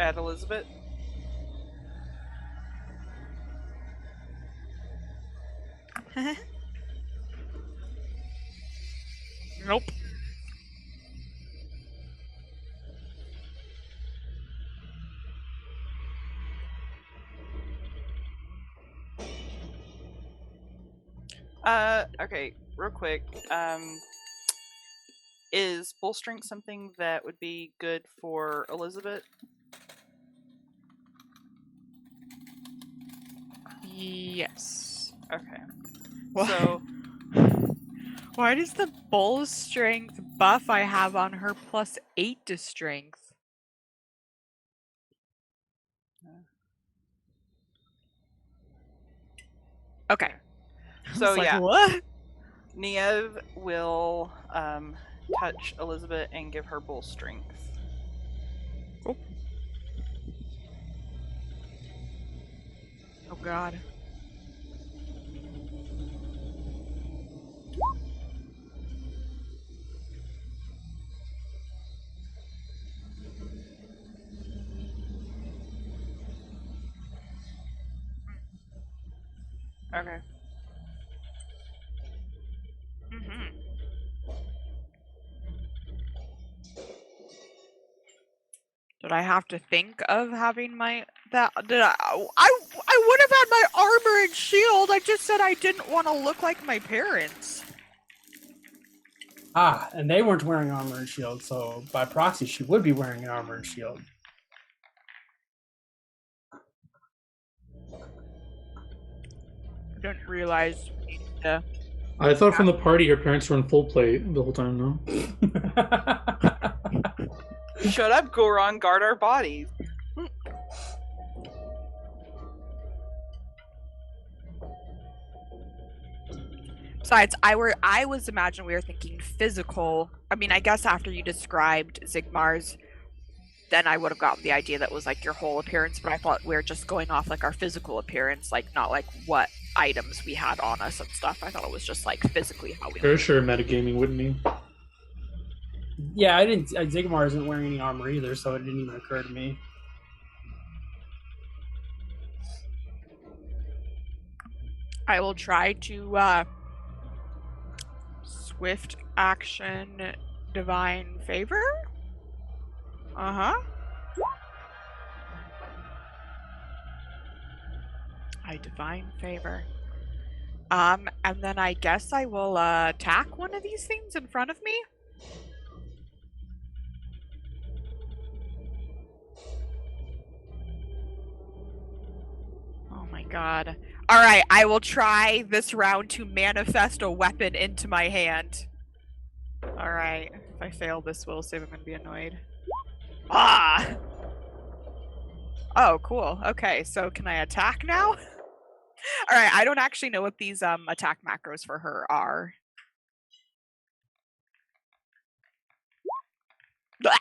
at Elizabeth. Nope. Okay, real quick. Is bull strength something that would be good for Elizabeth? Yes. Okay. What? So, Why does the bull strength buff I have on her +8 to strength? Okay. So like, yeah, what? Niev will touch Elizabeth and give her bull strength. Oh. Oh god. Okay. Mm-hmm. Did I have to think of having my I would have had my armor and shield. I just said I didn't want to look like my parents. Ah, and they weren't wearing armor and shield, so by proxy, she would be wearing an armor and shield. I didn't realize we needed to. I thought from the party her parents were in full plate the whole time, no? Shut up, Goron. Guard our bodies. Besides, I was imagining we were thinking physical. I mean, I guess after you described Zigmar's, then I would have gotten the idea that was like your whole appearance, but I thought we were just going off like our physical appearance, like not like what items we had on us and stuff. I thought it was just like physically how we Very looked. sure metagaming wouldn't be. Yeah, I didn't. Zigmar isn't wearing any armor either, so it didn't even occur to me. I will try to swift action divine favor. Uh-huh. I divine favor. And then I guess I will attack one of these things in front of me. Oh my god. Alright, I will try this round to manifest a weapon into my hand. Alright, if I fail this will save, I'm gonna be annoyed. Ah! Oh, cool. Okay, so can I attack now? Alright, I don't actually know what these attack macros for her are. Blah!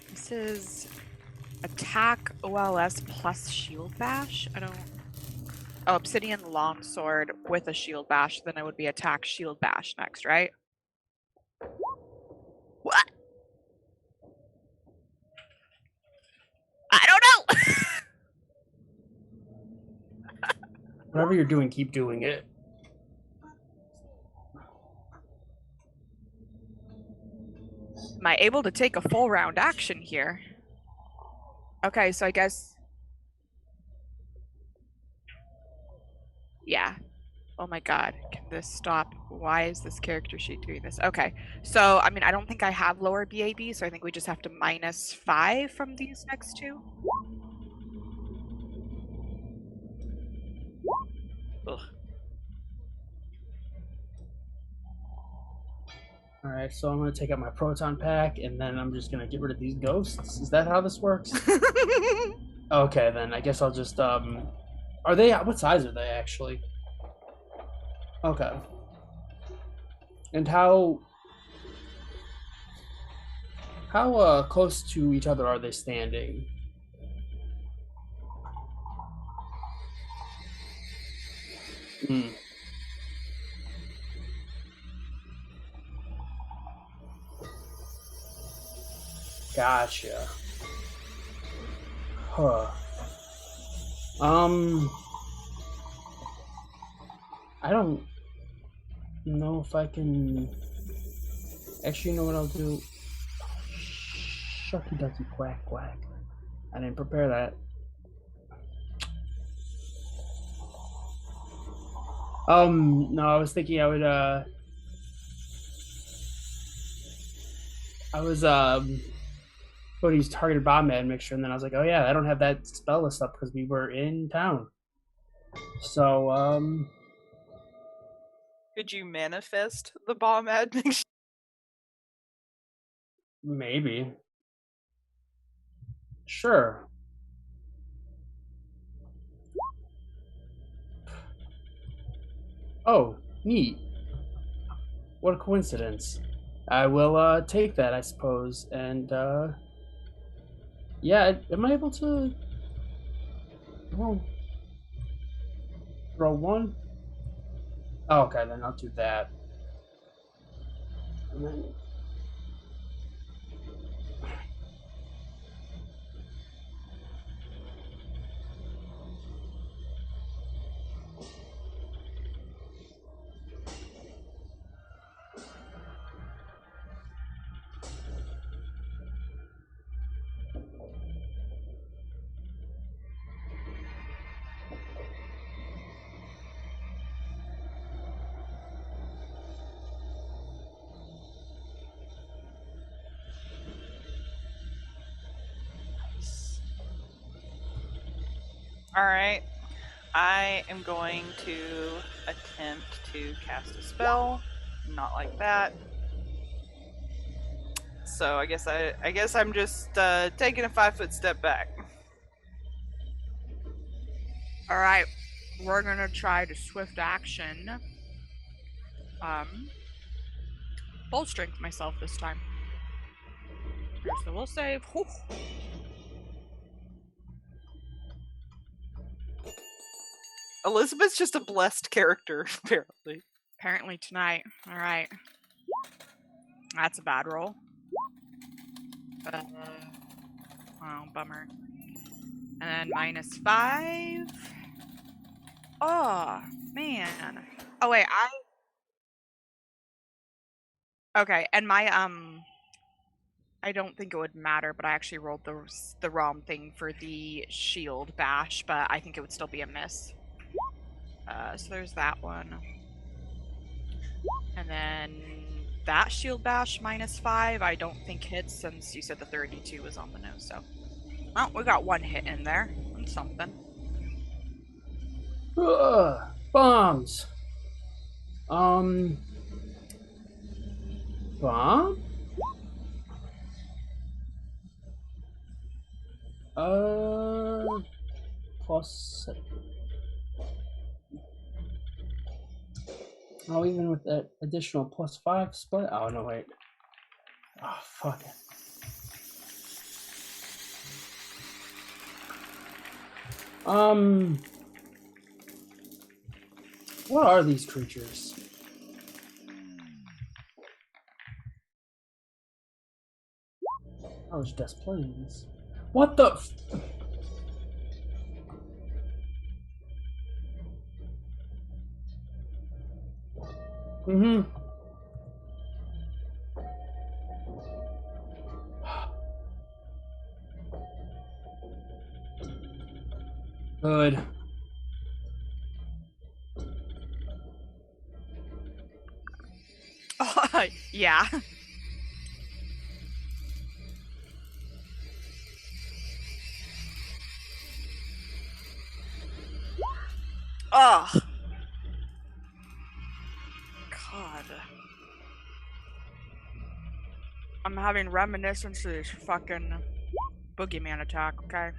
This is attack OLS plus shield bash. I don't. Oh, obsidian longsword with a shield bash. Then I would be attack shield bash next, right? What? I don't know. Whatever you're doing, keep doing it. Am I able to take a full round action here? Okay, so I guess. Yeah. Oh my god. Can this stop? Why is this character sheet doing this? Okay. So, I mean, I don't think I have lower BAB, so I think we just have to -5 from these next two. Ugh. Alright, so I'm going to take out my proton pack, and then I'm just going to get rid of these ghosts. Is that how this works? Okay, then I guess I'll just, Are they, what size are they, actually? Okay. And how How close to each other are they standing? Hmm. Gotcha. Huh. I don't know if I can. Actually, you know what I'll do? Shucky ducky quack quack. I didn't prepare that. No, I was thinking I would, I was, going to use targeted bomb man mixture, and then I was like, oh yeah, I don't have that spell list up because we were in town. So, Could you manifest the bomb admixture? maybe. Sure. Oh, neat. What a coincidence. I will take that, I suppose. And yeah, am I able to throw one? Oh, okay, then I'll do that. And then Alright. I am going to attempt to cast a spell. Not like that. So I guess I'm just taking a 5-foot step back. All right, we're gonna try to swift action. Full strength myself this time. So we'll save. Whew. Elizabeth's just a blessed character, apparently. Apparently tonight. All right. That's a bad roll. Oh, bummer. And then -5. Oh, man. Oh, wait, Okay, and my, I don't think it would matter, but I actually rolled the wrong thing for the shield bash, but I think it would still be a miss. So there's that one. And then that shield bash -5, I don't think hits since you said the 32 was on the nose, so. Well, we got one hit in there. That's something. bombs. Bomb? Plus. Oh, even with that additional +5 split. Oh no, wait. Oh, fuck it. What are these creatures? I was just planes. What the? Good. Oh, yeah. Oh. God. I'm having reminiscences fucking boogeyman attack, okay?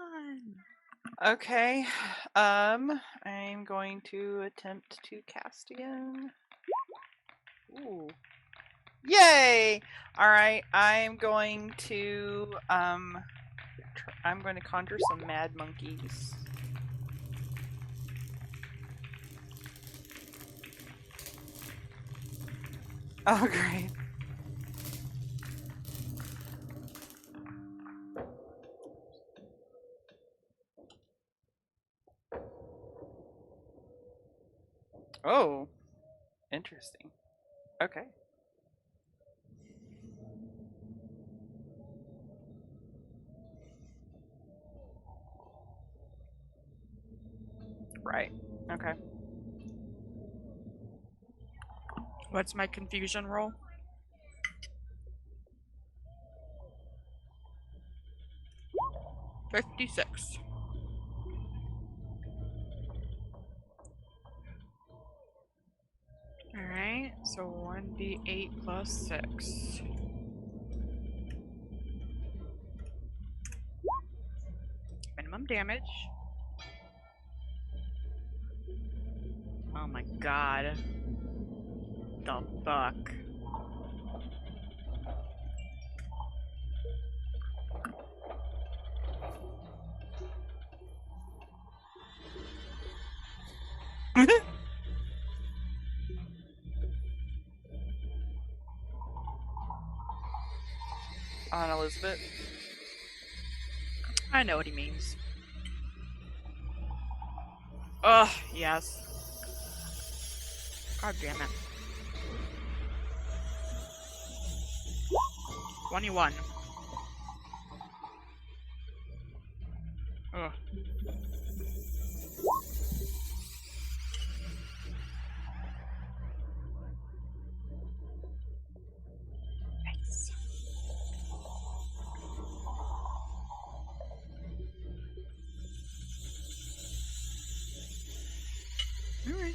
on. Okay. I'm going to attempt to cast again. Ooh. Yay! All right. I'm going to conjure some mad monkeys. Oh, great. Oh, interesting. Okay. Right. Okay. What's my confusion roll? $56. Alright, so 1d8 plus 6. Minimum damage. Oh my god. The fuck? On Elizabeth. I know what he means. Ugh, yes. God damn it. 21. Ugh. Nice. Alright.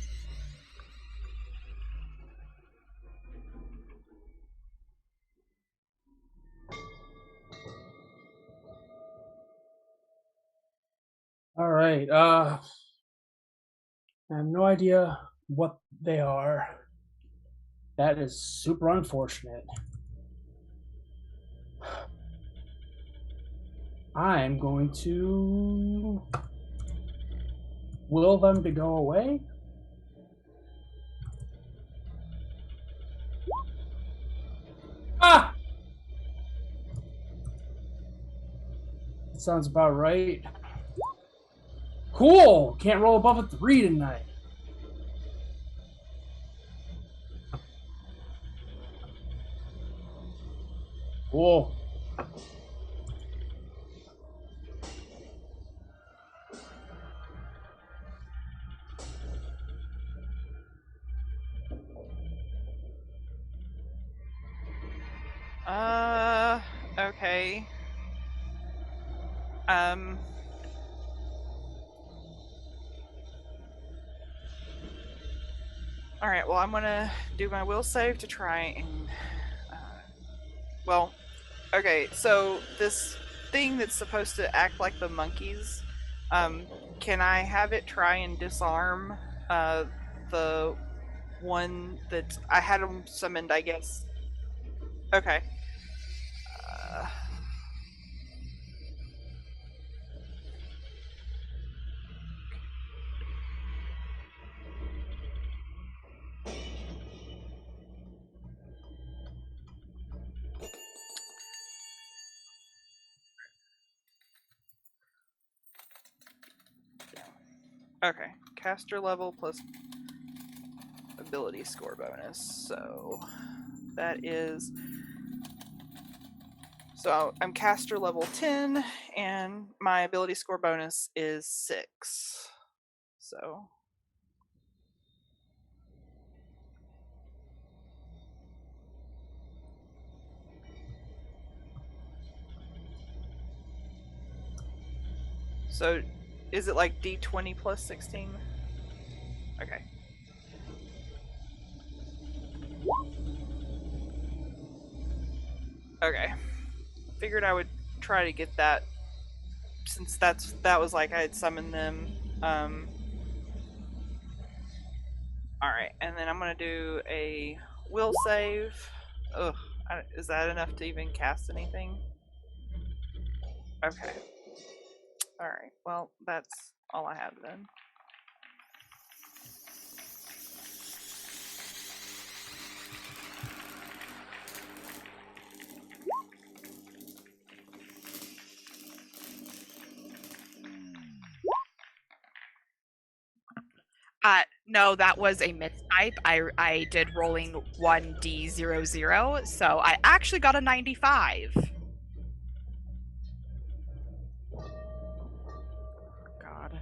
All right. I have no idea what they are. That is super unfortunate. I'm going to will them to go away. Ah! That sounds about right. Cool! Can't roll above a 3 tonight. Cool. Okay. All right. Well, I'm gonna do my will save to try and. Well, okay. So this thing that's supposed to act like the monkeys, can I have it try and disarm the one that I had them summoned? I guess. Okay. Uh, Okay, caster level plus ability score bonus. So that is. So I'm caster level 10, and my ability score bonus is 6. So. So is it like D20 plus 16? Okay. Okay. Figured I would try to get that since that was like I had summoned them. Alright, and then I'm gonna do a will save. Ugh, is that enough to even cast anything? Okay. Alright, well, that's all I have then. No, that was a mistype. I did rolling 1d00, so I actually got a 95. God.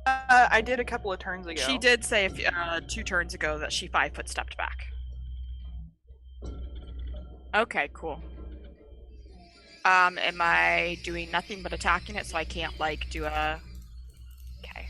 I did a couple of turns ago. She did say 2 turns ago that she 5-foot stepped back. Okay, cool. Am I doing nothing but attacking it, so I can't, like, do a... Okay.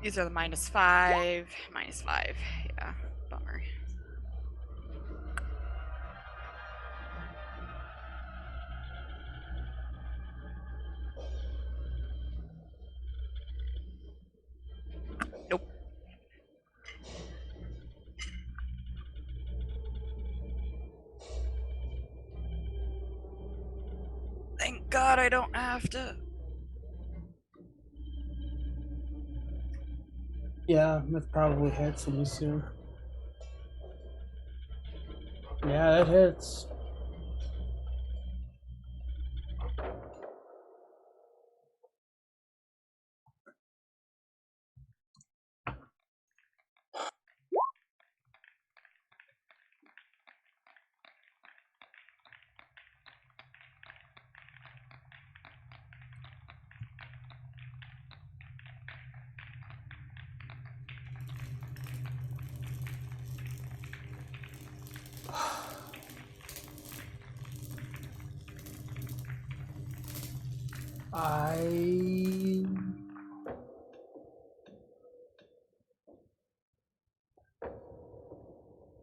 These are the -5. -5. Yeah, bummer. Nope. Thank God I don't have to. Yeah, that probably hits me soon. Yeah, that hits.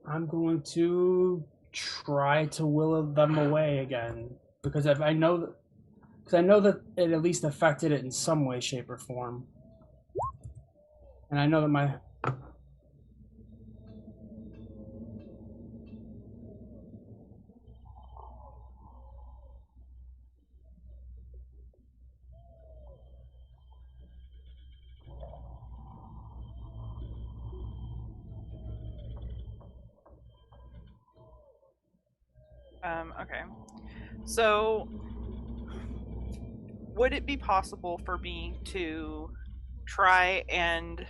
I'm going to try to will them away again because I know that it at least affected it in some way, shape, or form, and I know that my Okay. So, would it be possible for me to try and,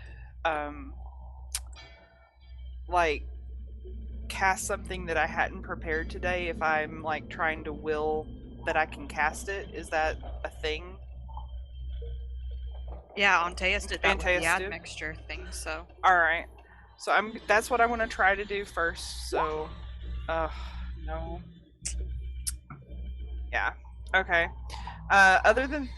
like, cast something that I hadn't prepared today if I'm, like, trying to will that I can cast it? Is that a thing? Yeah, Antaeus did that with the Antaeus did? admixture thing, so... Alright. So that's what I want to try to do first, so... no. Yeah. Okay. Other than...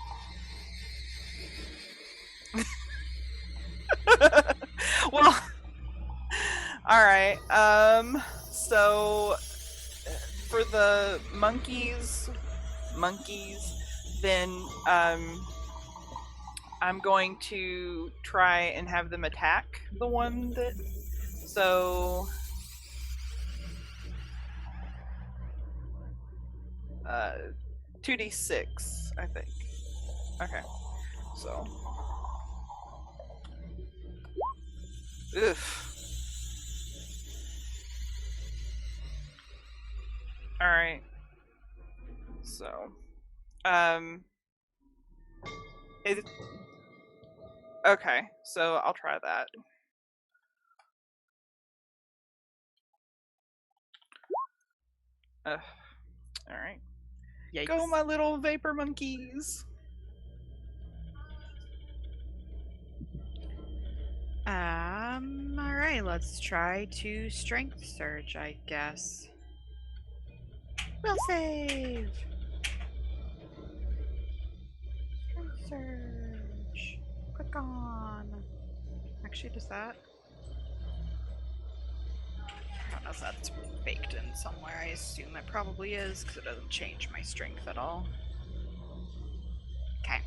well... Alright, so... For the monkeys, then, I'm going to try and have them attack the one that... So... 2d6, I think. Okay. So... Ugh. Alright. So... Okay, so I'll try that. Alright. Go, my little vapor monkeys! Alright. Alright, let's try to strength surge, I guess. We'll save! Strength surge. Click on. Actually, does that? I don't know if that's baked in somewhere. I assume it probably is, because it doesn't change my strength at all. Okay.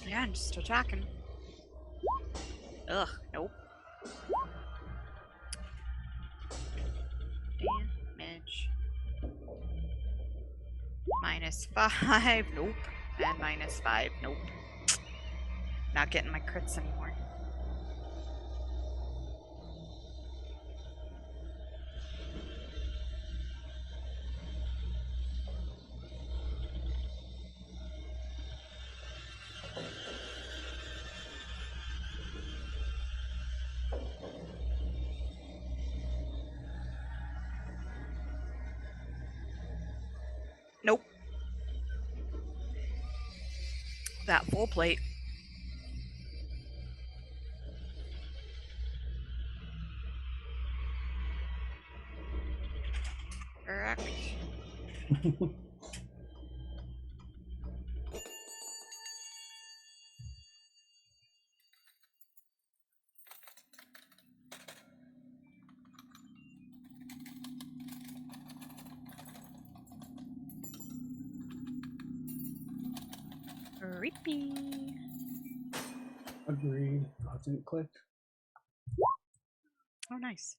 Yeah, I'm just attacking. Ugh, nope. Damage. -5, nope. And -5, nope. Not getting my crits anymore. Nope. That full plate. Correct. Creepy. Agreed. Oh, it didn't click. Oh, nice.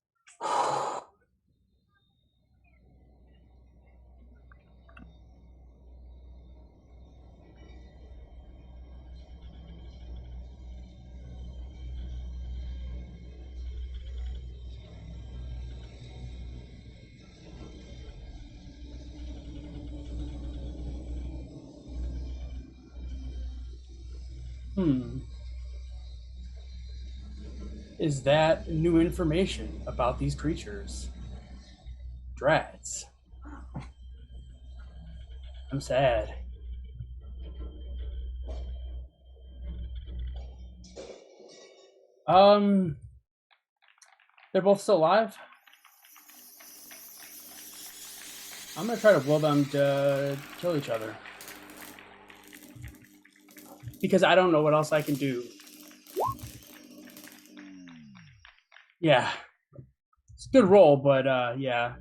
Is that new information about these creatures? Drats. I'm sad. They're both still alive. I'm gonna try to will them to kill each other. Because I don't know what else I can do. Yeah. It's a good roll, but yeah.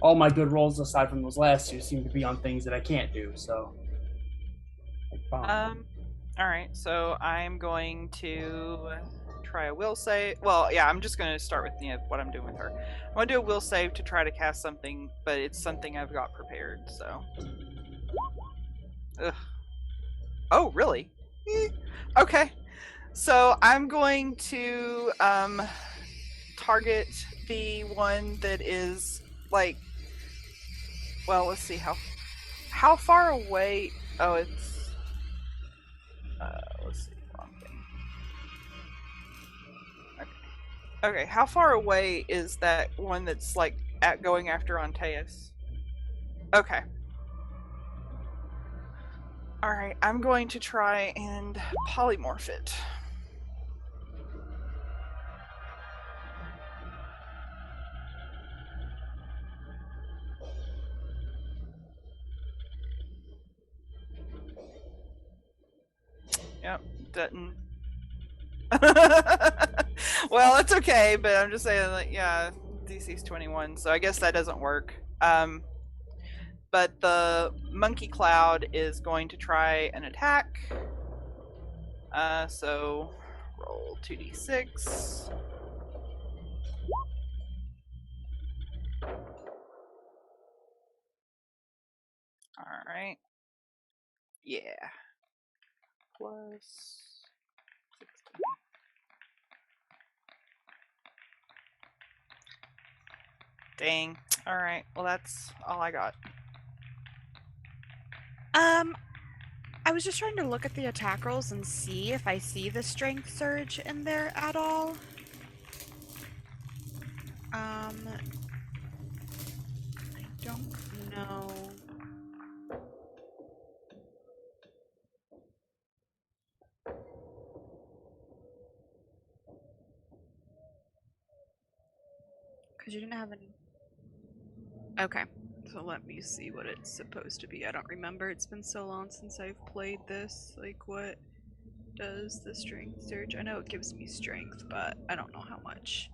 All my good rolls aside from those last two seem to be on things that I can't do, so. Alright, so I'm going to try a will save. Well, yeah, I'm just going to start with what I'm doing with her. I'm going to do a will save to try to cast something, but it's something I've got prepared, so. Ugh. Oh, really? Okay. So I'm going to target the one that is like, well, let's see how far away. Oh, it's let's see, wrong thing. Okay, how far away is that one that's like going after Antaeus? Okay. All right, I'm going to try and polymorph it. Yep, didn't. Well, it's okay, but I'm just saying, like, yeah, DC's 21, so I guess that doesn't work. But the monkey cloud is going to try an attack. So roll 2d6. All right. Yeah. Plus 16. Dang. All right. Well, that's all I got. I was just trying to look at the attack rolls and see if I see the strength surge in there at all. I don't know. Because you didn't have any. Okay, so let me see what it's supposed to be. I don't remember. It's been so long since I've played this. Like, what does the strength surge? I know it gives me strength, but I don't know how much.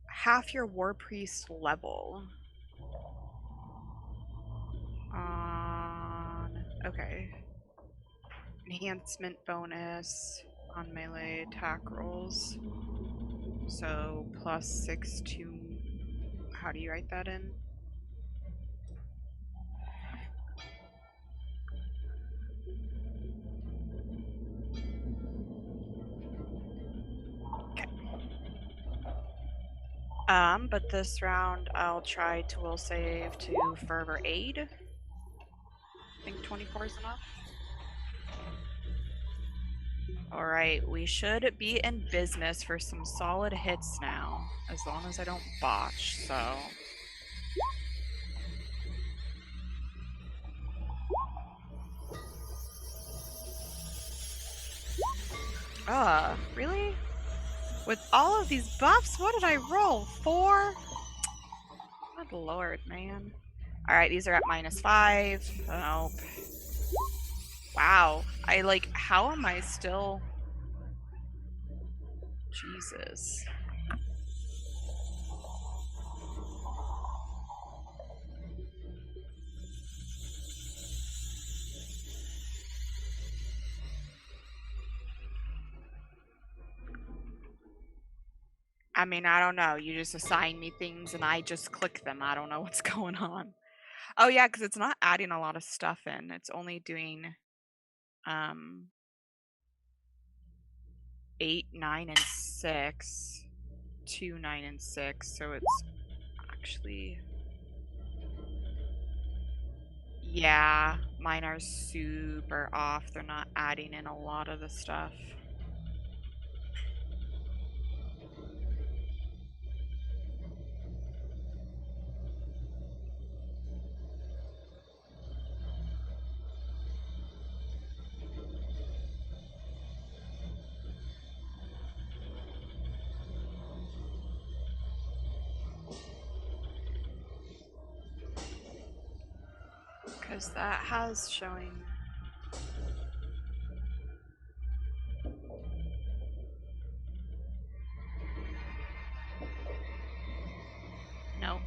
Half your war priest level. Okay. Enhancement bonus on melee attack rolls. So +6 to. How do you write that in? But this round I'll try to will save to Fervor Aid. I think 24 is enough. Alright, we should be in business for some solid hits now. As long as I don't botch, so. Really? With all of these buffs, what did I roll? 4? Good lord, man. Alright, these are at -5. Nope. Wow. How am I still... Jesus. I mean, I don't know. You just assign me things and I just click them. I don't know what's going on. Oh yeah, because it's not adding a lot of stuff in. It's only doing 8, 9, and 6. 2, 9, and 6. So it's actually... Yeah, mine are super off. They're not adding in a lot of the stuff. Because that has showing... No.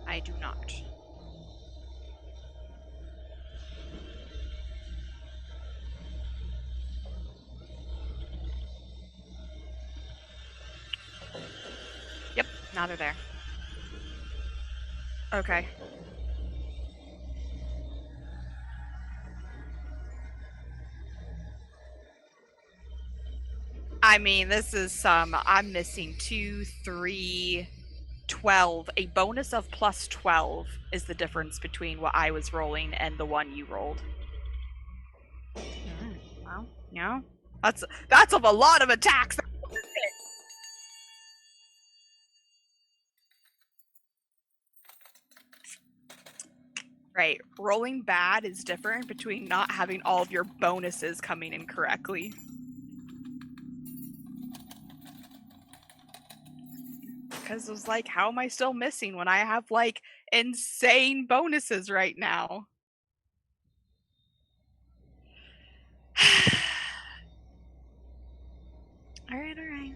I do not. Yep, now they're there. Okay. I mean, this is some... I'm missing 2, 3, 12. A bonus of +12 is the difference between what I was rolling and the one you rolled. Well, yeah. That's of a lot of attacks! Right. Rolling bad is different between not having all of your bonuses coming in correctly. Because it was like, how am I still missing when I have, like, insane bonuses right now? Alright, alright.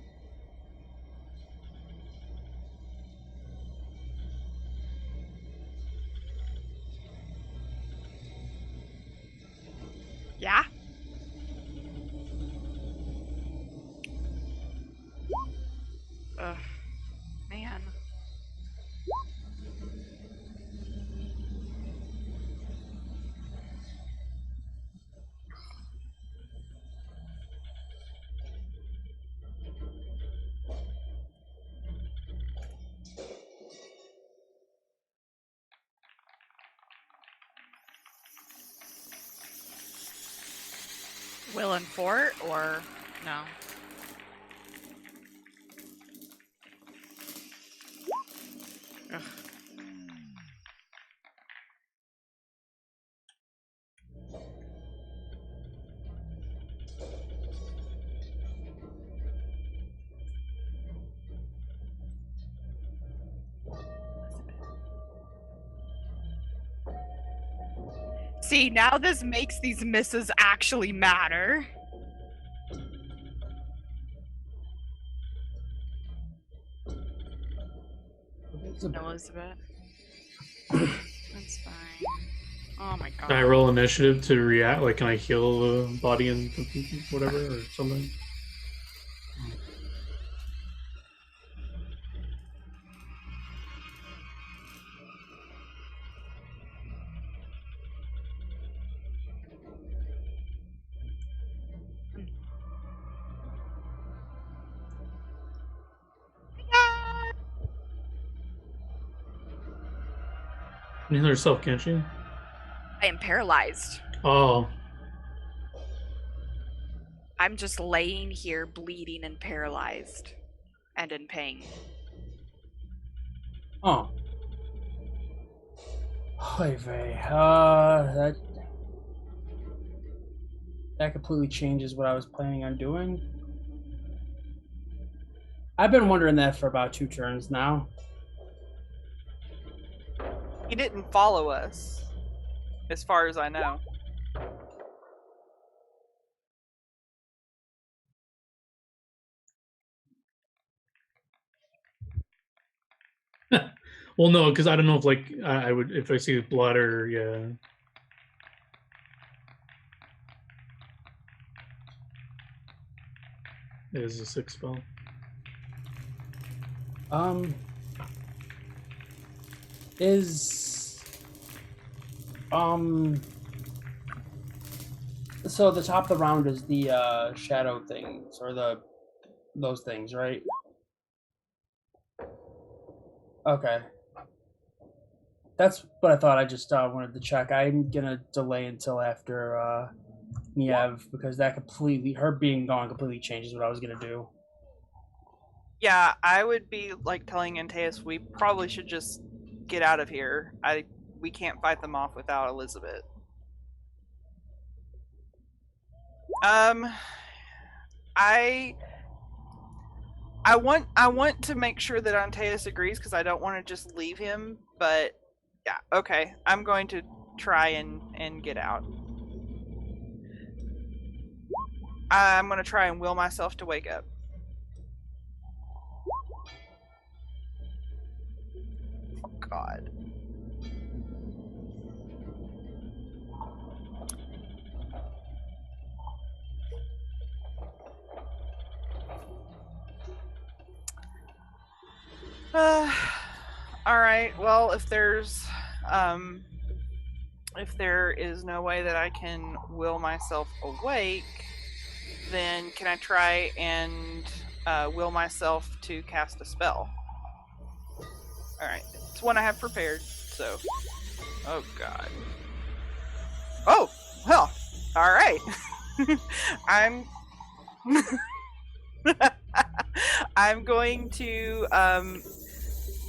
Yeah? Ugh. Man. Will and Fort, or no? Ugh. See, now this makes these misses actually matter. Elizabeth. That's fine. Oh my god. Can I roll initiative to react? Like, can I heal the body and whatever or something? You heal yourself, can't you? I am paralyzed. Oh. I'm just laying here bleeding and paralyzed. And in pain. Oh. Oy vey. That completely changes what I was planning on doing. I've been wondering that for about 2 turns now. He didn't follow us, as far as I know. Well, no, because I don't know if like I would if I see blood or yeah. It is a 6 spell. So the top of the round is the shadow things or those things, right? Okay. That's what I thought. I just wanted to check. I'm gonna delay until after Niev because that her being gone completely changes what I was gonna do. Yeah, I would be like telling Antaeus we probably should just get out of here. We can't fight them off without Elizabeth. I want to make sure that Antaeus agrees because I don't want to just leave him, but yeah, okay. I'm going to try and get out. I'm going to try and will myself to wake up. Oh god. All right. Well, if there is no way that I can will myself awake, then can I try and will myself to cast a spell? All right. It's one I have prepared. So, oh god. Oh well. All right. I'm I'm going to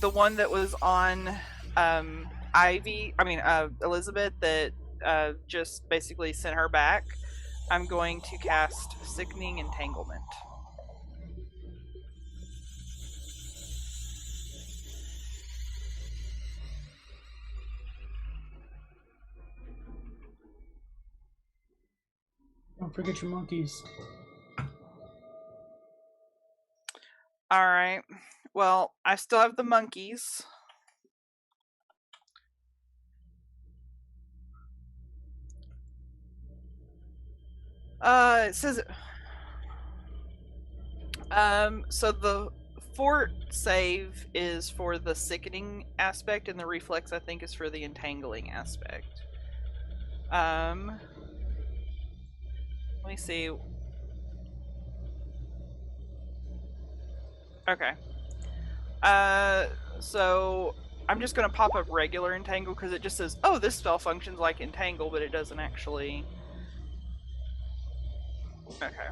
the one that was on Elizabeth that just basically sent her back. I'm going to cast Sickening Entanglement. Don't forget your monkeys. All right. Well, I still have the monkeys. It says so the fort save is for the sickening aspect and the reflex I think is for the entangling aspect. Let me see. Okay. So I'm just gonna pop up regular entangle because it just says, oh, this spell functions like entangle, but it doesn't actually. Okay.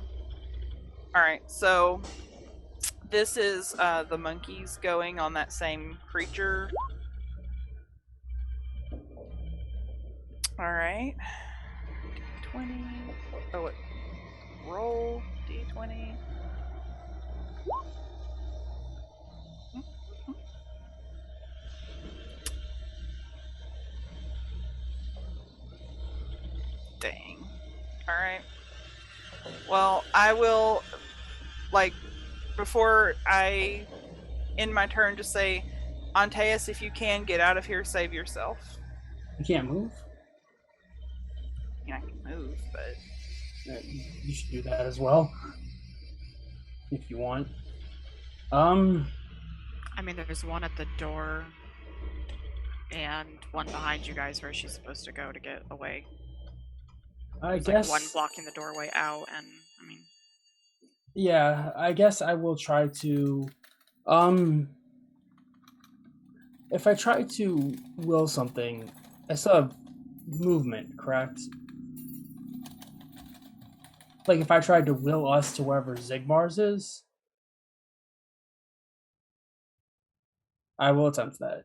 Alright, so this is the monkeys going on that same creature. Alright. D20. Oh, wait. Roll D20. Alright. Well, I will, like, before I end my turn, just say, Antaeus, if you can, get out of here, save yourself. You can't move? I mean, I can move, but... You should do that as well. If you want. I mean, there's one at the door and one behind you guys where she's supposed to go to get away. I There's guess like one blocking the doorway out, and I mean, yeah, I guess I will try to if I try to will something, I still have movement, correct? Like if I tried to will us to wherever Zigmar's is, I will attempt that.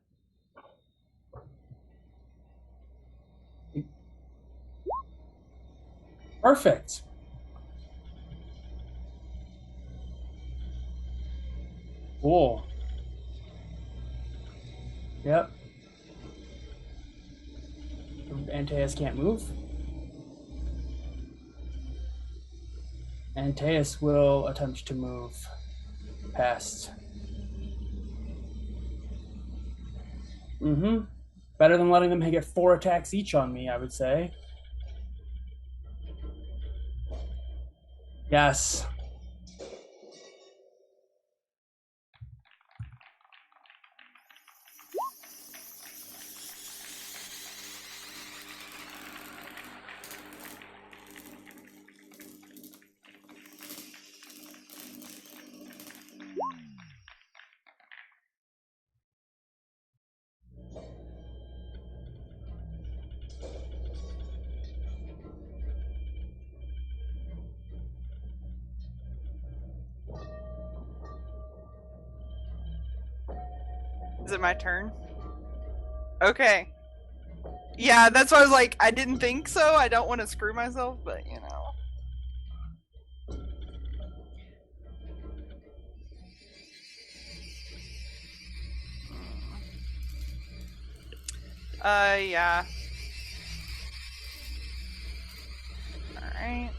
Perfect. Cool. Yep. Antaeus can't move. Antaeus will attempt to move past. Better than letting them get 4 attacks each on me, I would say. Yes. Is it my turn? Okay. Yeah, that's why I was like, I didn't think so. I don't want to screw myself, but you know. Yeah. Alright.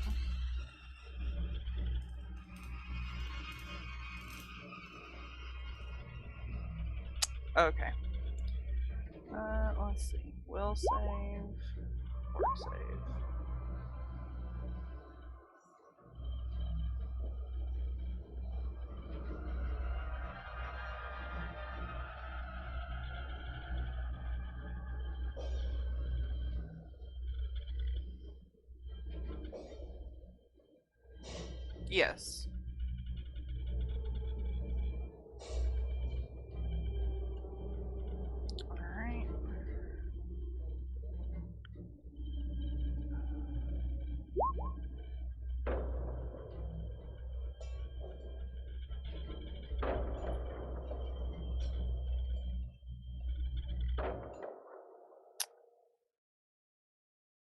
Okay. Let's see. Will save. Or save. Yes. Alright.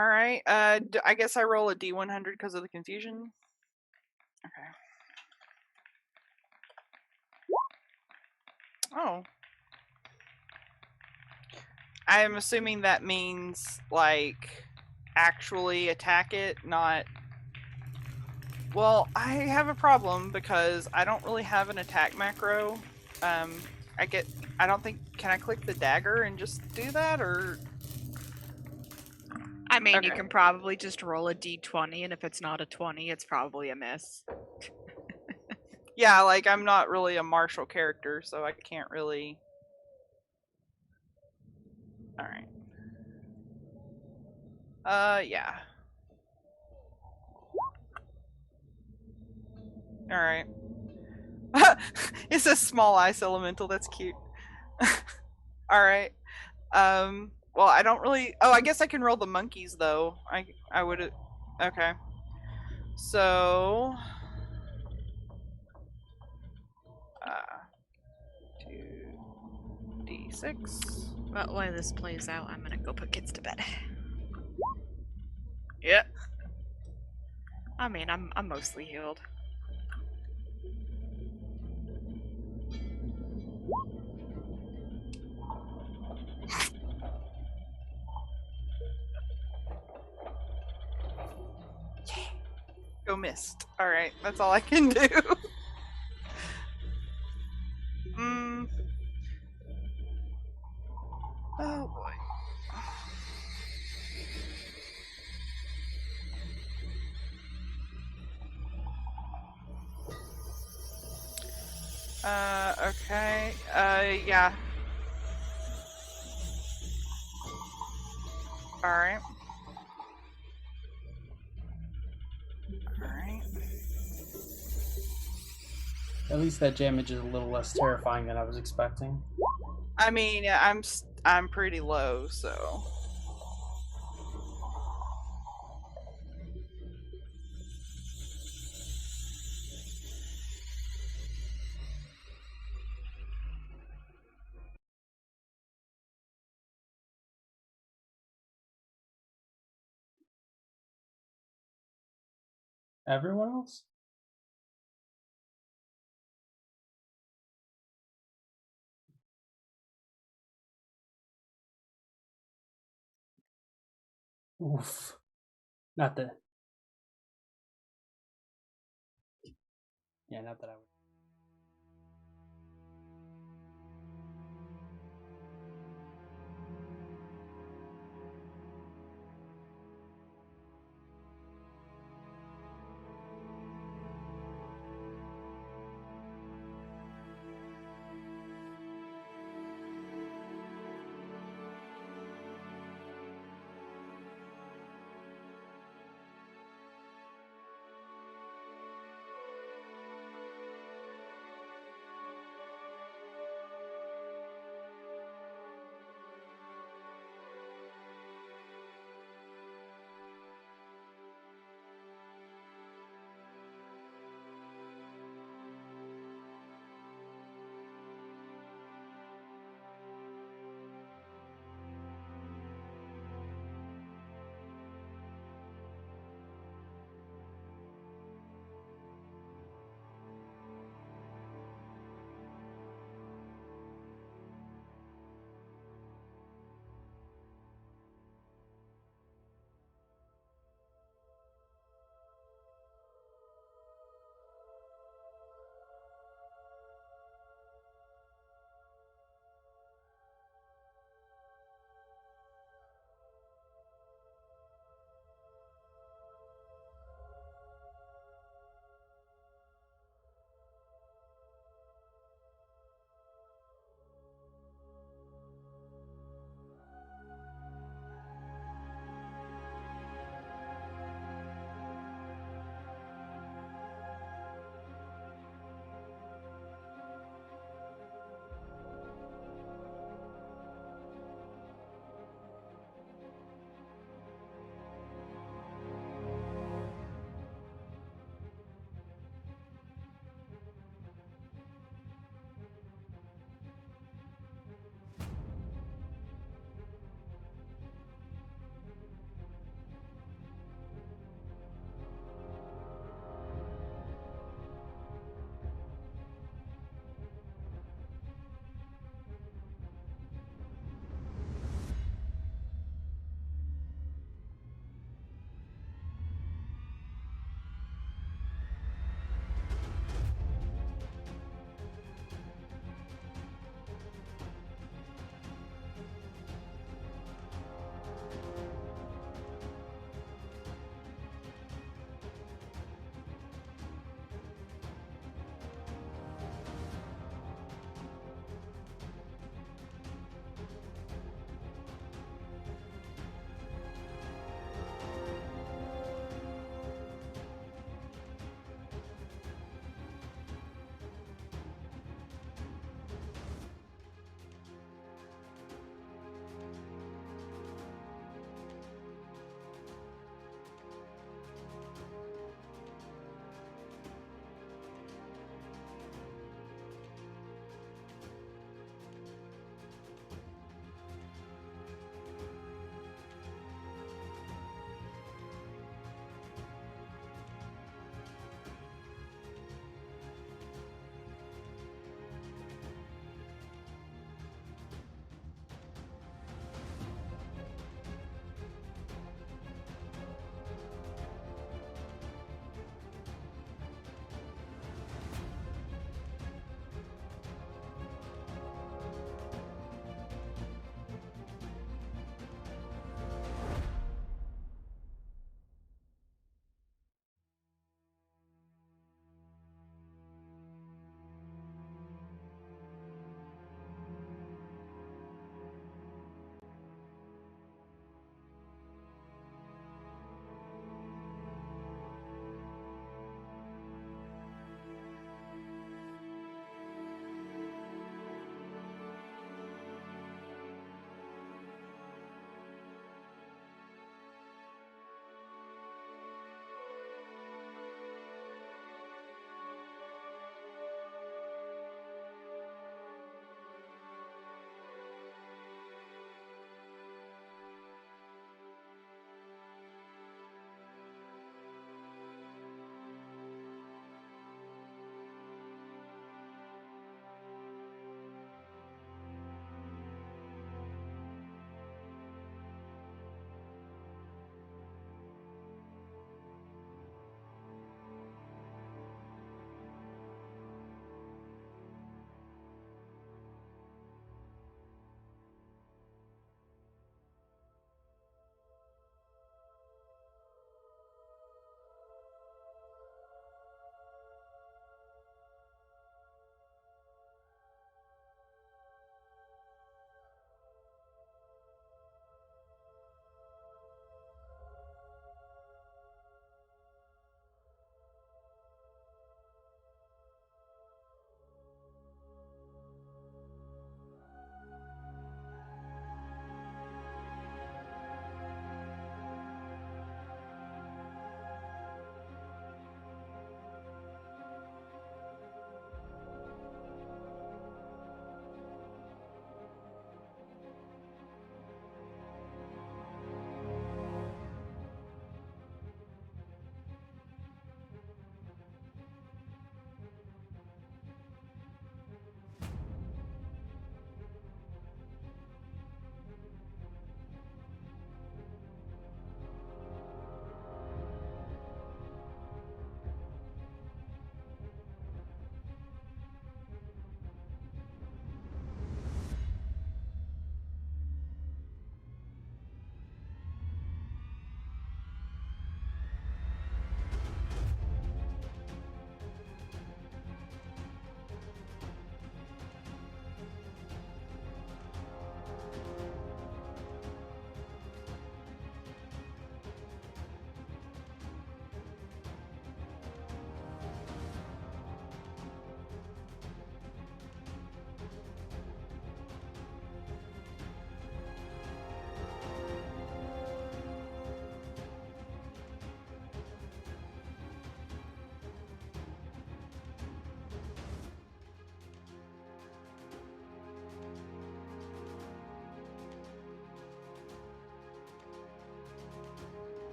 Alright, I guess I roll a D100 because of the confusion. Okay. Oh. I'm assuming that means, like, actually attack it, not... Well, I have a problem because I don't really have an attack macro. I don't think... Can I click the dagger and just do that, or... I mean, Okay. you can probably just roll a d20, and if it's not a 20, it's probably a miss. Yeah, like, I'm not really a martial character, so I can't really... Alright. Yeah. Alright. It's a small ice elemental, that's cute. Alright. Well, I don't really... Oh, I guess I can roll the monkeys, though. I would... Okay. So... 2d6. But while this plays out, I'm gonna go put kids to bed. Yep. I mean, I'm mostly healed. Go missed. All right, that's all I can do. Oh boy. Okay. Yeah. Alright. Alright. At least that damage is a little less terrifying than I was expecting. I mean, I'm pretty low, so. Everyone else? Oof. Not that. Yeah, not that I would.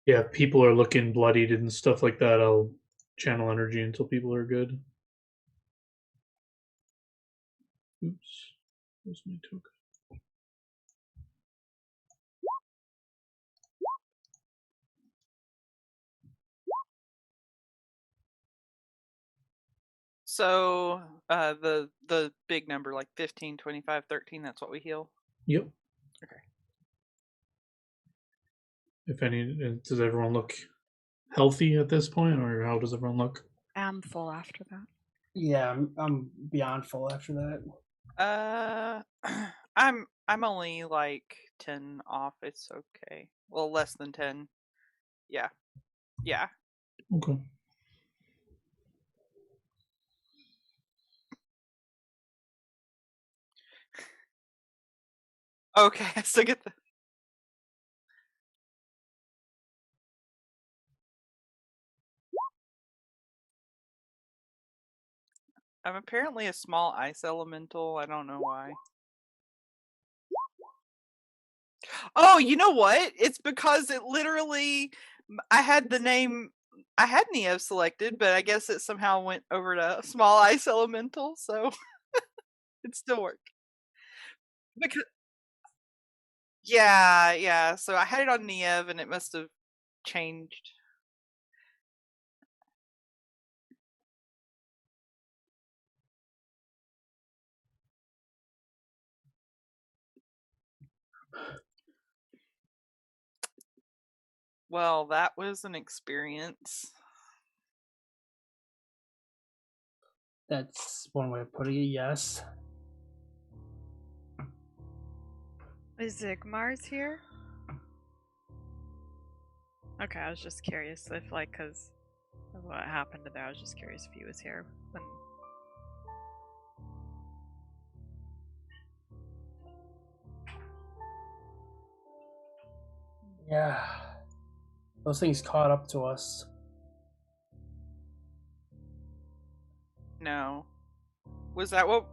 Yeah, if people are looking bloodied and stuff like that, I'll channel energy until people are good. Oops. Where's my token? So the big number, like 15, 25, 13, that's what we heal? Yep. Okay. If any, does everyone look healthy at this point, or how does everyone look? I'm full after that. Yeah, I'm beyond full after that. I'm only like 10 off. It's okay. Well, less than 10. Yeah. Yeah. Okay. Okay, I still get the. I'm apparently a small ice elemental. I don't know why. Oh, you know what? It's because it literally. I had the name. I had Neo selected, but I guess it somehow went over to small ice elemental, so it still worked. Because yeah. So I had it on Niev, and it must have changed. Well, that was an experience. That's one way of putting it, yes. Is Zigmar's here? Okay, I was just curious if, like, because of what happened to there, I was just curious if he was here when. Yeah. Those things caught up to us. No. Was that what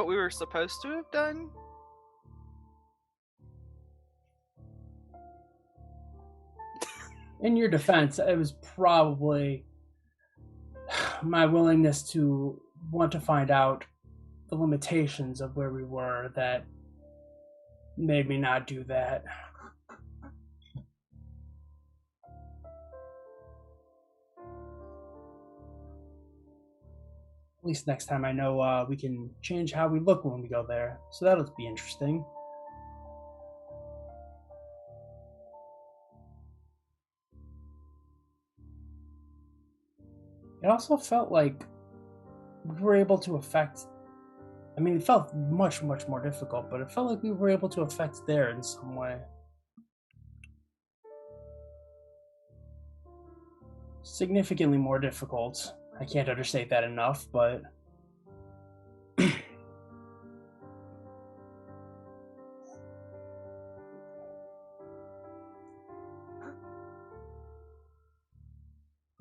we were supposed to have done? In your defense, it was probably my willingness to want to find out the limitations of where we were that made me not do that. At least next time I know we can change how we look when we go there. So that'll be interesting. It also felt like we were able to affect. I mean, it felt much, much more difficult, but it felt like we were able to affect there in some way. Significantly more difficult. I can't understate that enough, but. It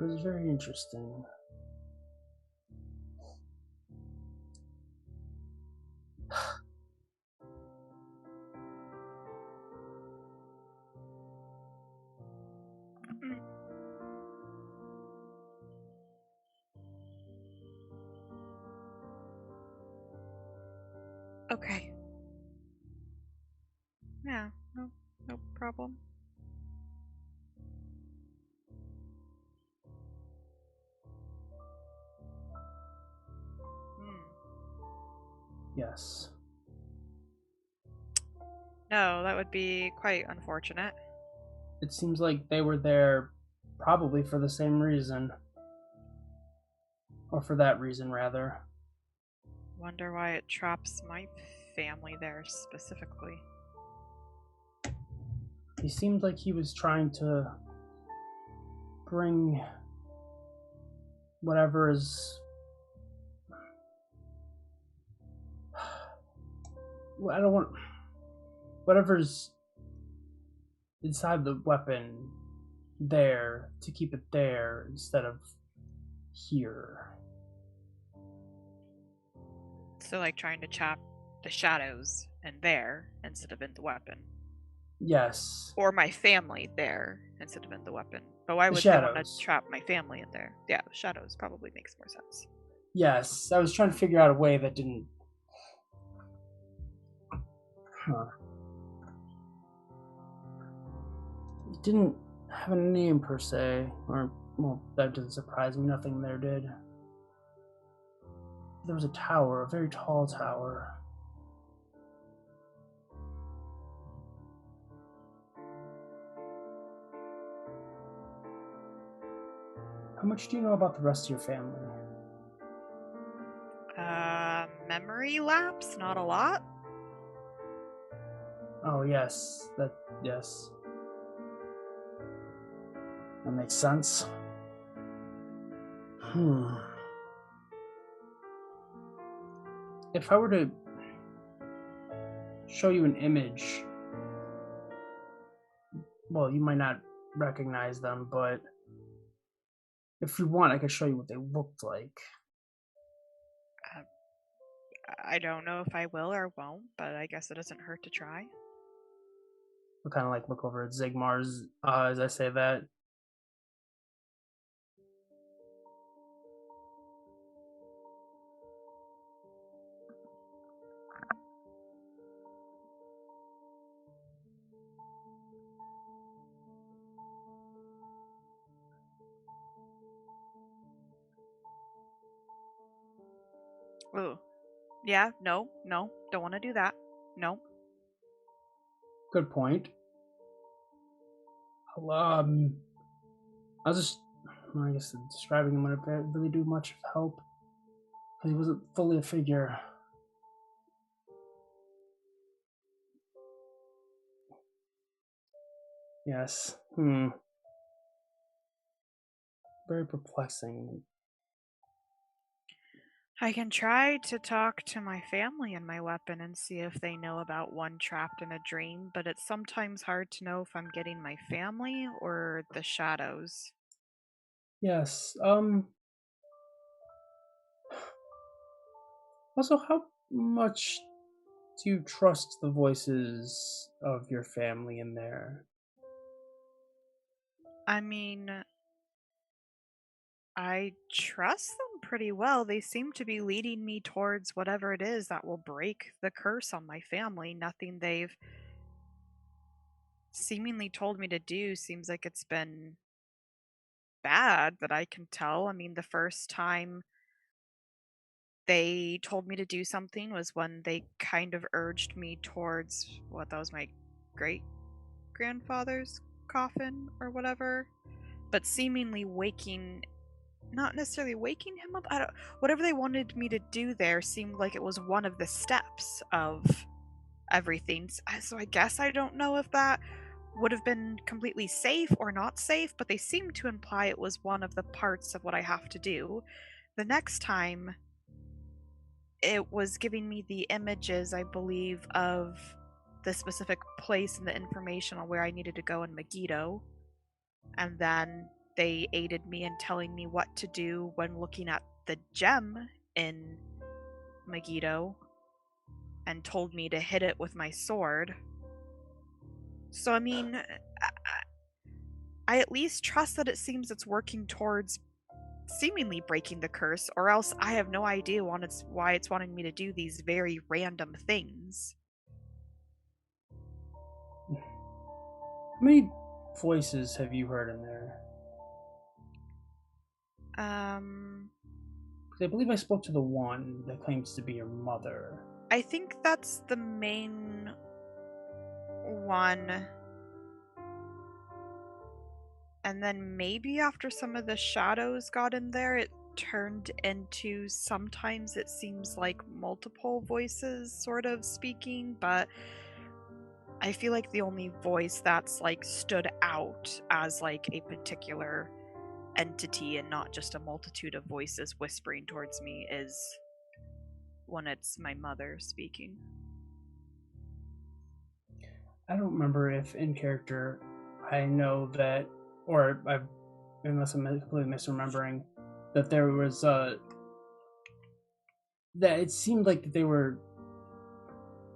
was very interesting. Okay. Yeah, no problem. Yes. No, that would be quite unfortunate. It seems like they were there probably for the same reason. Or for that reason, rather. Wonder why it traps my family there specifically. He seemed like he was trying to bring whatever is. I don't want. Whatever's inside the weapon there to keep it there instead of here. So, like, trying to chop the shadows in there instead of in the weapon. Yes. Or my family there instead of in the weapon. But why The would they want shadows. to trap my family in there? Yeah, shadows probably makes more sense. Yes. I was trying to figure out a way that didn't. Huh. It didn't have a name per se, or well, that doesn't surprise me. Nothing there did. There was a tower, a very tall tower. How much do you know about the rest of your family? Memory lapse? Not a lot. Oh yes, yes. That makes sense. If I were to show you an image, well, you might not recognize them, but if you want, I could show you what they looked like. I don't know if I will or won't, but I guess it doesn't hurt to try. I'll kind of like look over at Zigmar's as I say that. Ooh. Yeah, no, don't want to do that. No. Good point. I was just, I guess describing him wouldn't really do much help. He wasn't fully a figure. Yes. Very perplexing. I can try to talk to my family and my weapon and see if they know about one trapped in a dream, but it's sometimes hard to know if I'm getting my family or the shadows. Yes. Also, how much do you trust the voices of your family in there? I mean, I trust them pretty well. They seem to be leading me towards whatever it is that will break the curse on my family. Nothing they've seemingly told me to do seems like it's been bad that I can tell. I mean, the first time they told me to do something was when they kind of urged me towards what that was my great grandfather's coffin or whatever, but seemingly not necessarily waking him up. I don't, whatever they wanted me to do there seemed like it was one of the steps of everything. So I guess I don't know if that would have been completely safe or not safe, but they seemed to imply it was one of the parts of what I have to do. The next time, it was giving me the images, I believe, of the specific place and the information on where I needed to go in Megiddo. And then they aided me in telling me what to do when looking at the gem in Megiddo and told me to hit it with my sword. So, I mean, I at least trust that it seems it's working towards seemingly breaking the curse, or else I have no idea why it's wanting me to do these very random things. How many voices have you heard in there? I believe I spoke to the one that claims to be your mother. I think that's the main one. And then maybe after some of the shadows got in there, it turned into, sometimes it seems like multiple voices sort of speaking, but I feel like the only voice that's like stood out as like a particular entity and not just a multitude of voices whispering towards me is when it's my mother speaking. I don't remember if in character I know that, or unless I'm completely misremembering, that there was that it seemed like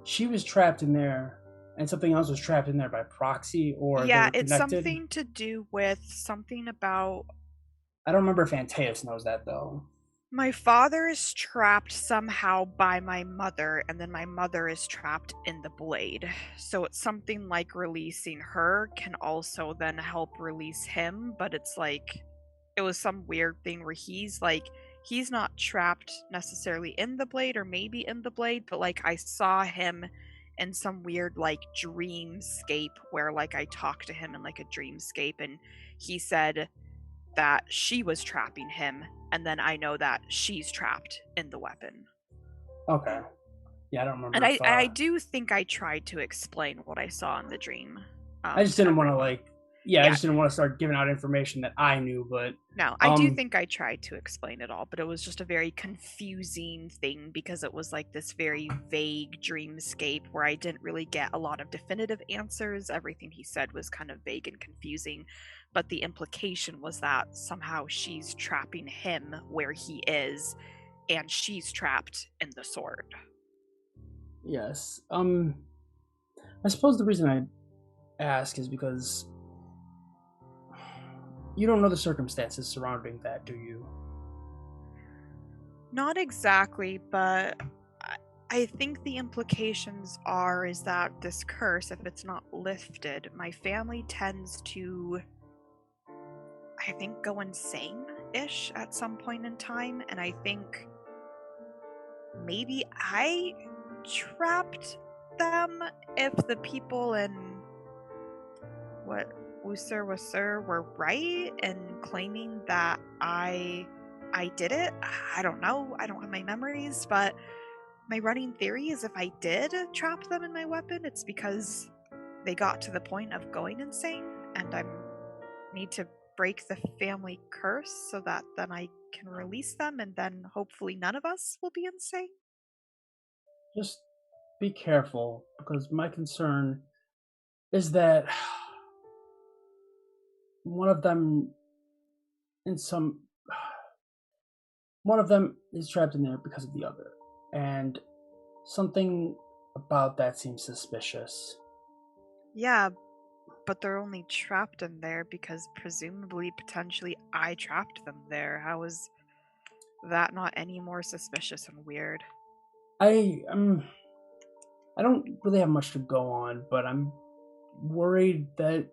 she was trapped in there and something else was trapped in there by proxy, or they Yeah, were it's connected. something to do with something about I don't remember if Antaeus knows that though. my father is trapped somehow by my mother, and then my mother is trapped in the blade. So it's something like releasing her can also then help release him, but it's like it was some weird thing where he's not trapped necessarily in the blade or maybe in the blade, but like I saw him in some weird like dreamscape where like I talked to him in like a dreamscape, and he said that she was trapping him, and then I know that she's trapped in the weapon. Okay. Yeah, I don't remember. And If, I do think I tried to explain what I saw in the dream. I just to didn't want to everyone. like. Yeah, I Yeah. just didn't want to start giving out information that I knew. But No, I do think I tried to explain it all, but it was just a very confusing thing because it was like this very vague dreamscape where I didn't really get a lot of definitive answers. Everything he said was kind of vague and confusing, but the implication was that somehow she's trapping him where he is, and she's trapped in the sword. yes, I suppose the reason I ask is because you don't know the circumstances surrounding that, do you? Not exactly, but I think the implications is that this curse, if it's not lifted, my family tends to, I think, go insane-ish at some point in time, and I think maybe I trapped them if the people in what Wasur were right in claiming that I did it. I don't know. I don't have my memories, but my running theory is if I did trap them in my weapon, it's because they got to the point of going insane, and I need to break the family curse so that then I can release them, and then hopefully none of us will be insane. Just be careful, because my concern is that one of them in some one of them is trapped in there because of the other, and something about that seems suspicious. Yeah, but they're only trapped in there because presumably, potentially, I trapped them there. How is that not any more suspicious and weird? I don't really have much to go on, but I'm worried that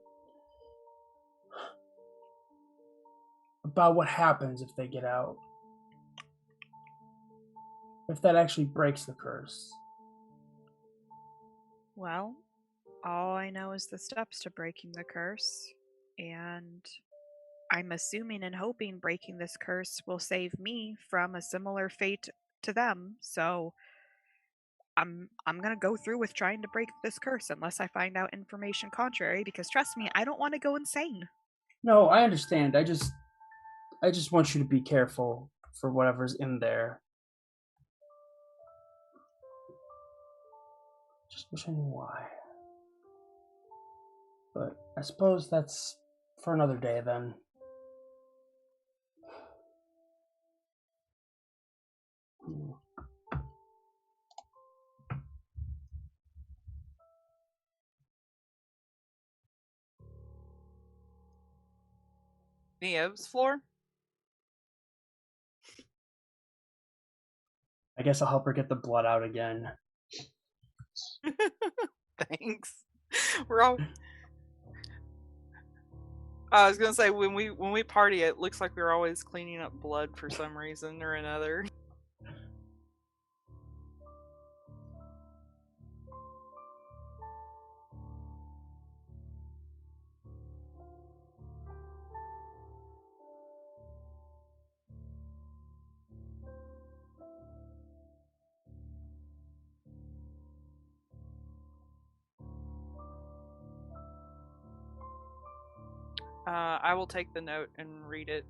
about what happens if they get out. If that actually breaks the curse. Well, all I know is the steps to breaking the curse, and I'm assuming and hoping breaking this curse will save me from a similar fate to them. So I'm gonna go through with trying to break this curse unless I find out information contrary, because trust me, I don't want to go insane. No, I understand. I just want you to be careful for whatever's in there. Just wish I knew why. But I suppose that's for another day then. Neo's floor? I guess I'll help her get the blood out again. Thanks. We're all. I was gonna say when we party, it looks like we're always cleaning up blood for some reason or another. I will take the note and read it.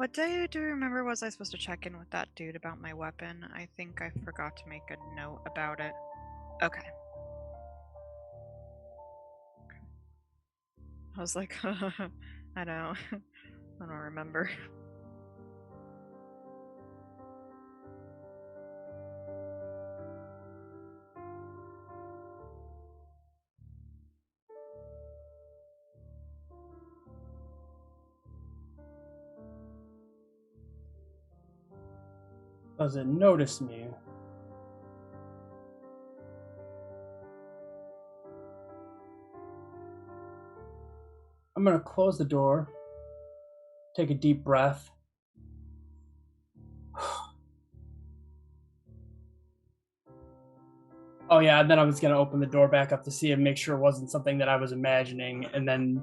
What day do you remember was I supposed to check in with that dude about my weapon? I think I forgot to make a note about it. Okay. I was like, I don't remember. Doesn't notice me. I'm gonna close the door, take a deep breath. Oh yeah, and then I was gonna open the door back up to see and make sure it wasn't something that I was imagining, and then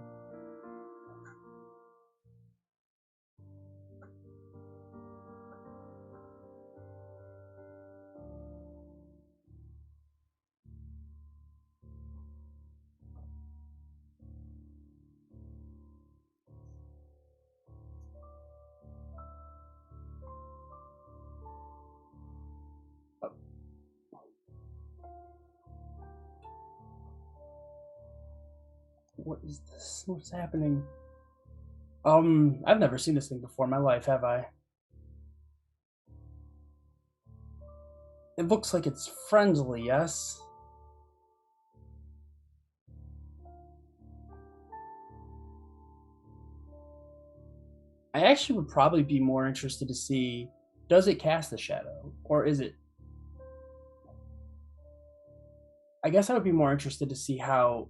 what is this? What's happening? I've never seen this thing before in my life, have I? It looks like it's friendly, yes? I actually would probably be more interested to see, does it cast a shadow? Or is it... I guess I would be more interested to see how,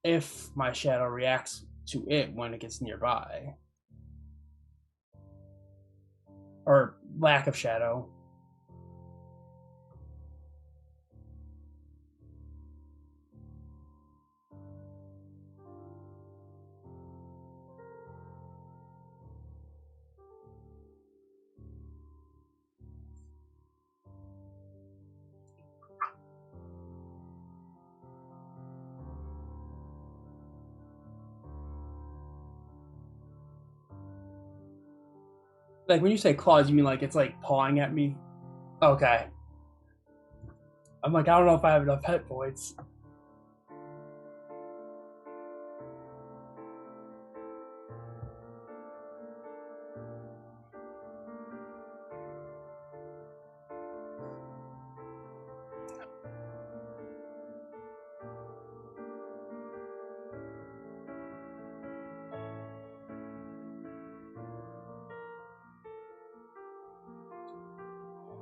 if my shadow reacts to it when it gets nearby. Or lack of shadow. Like, when you say claws, you mean like it's like pawing at me? Okay. I'm like, I don't know if I have enough hit points.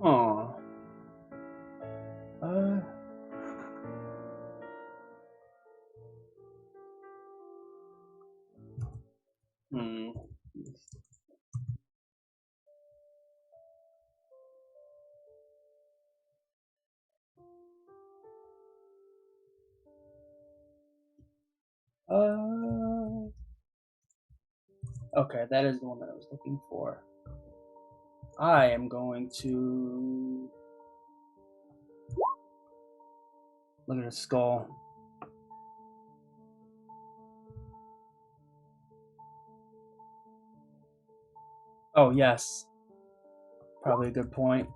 Huh. Hmm. Okay, that is the one that I was looking for. I am going to look at a skull. Oh, yes. Probably a good point.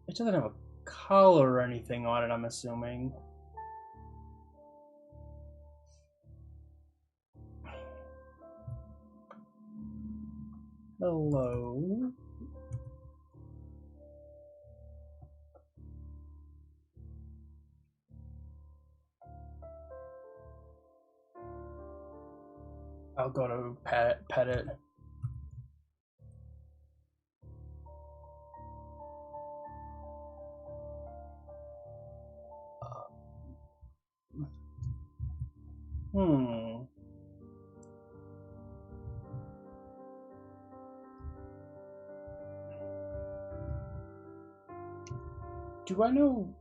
It doesn't have a collar or anything on it, I'm assuming. Hello. I'll go to pet it. Do I know?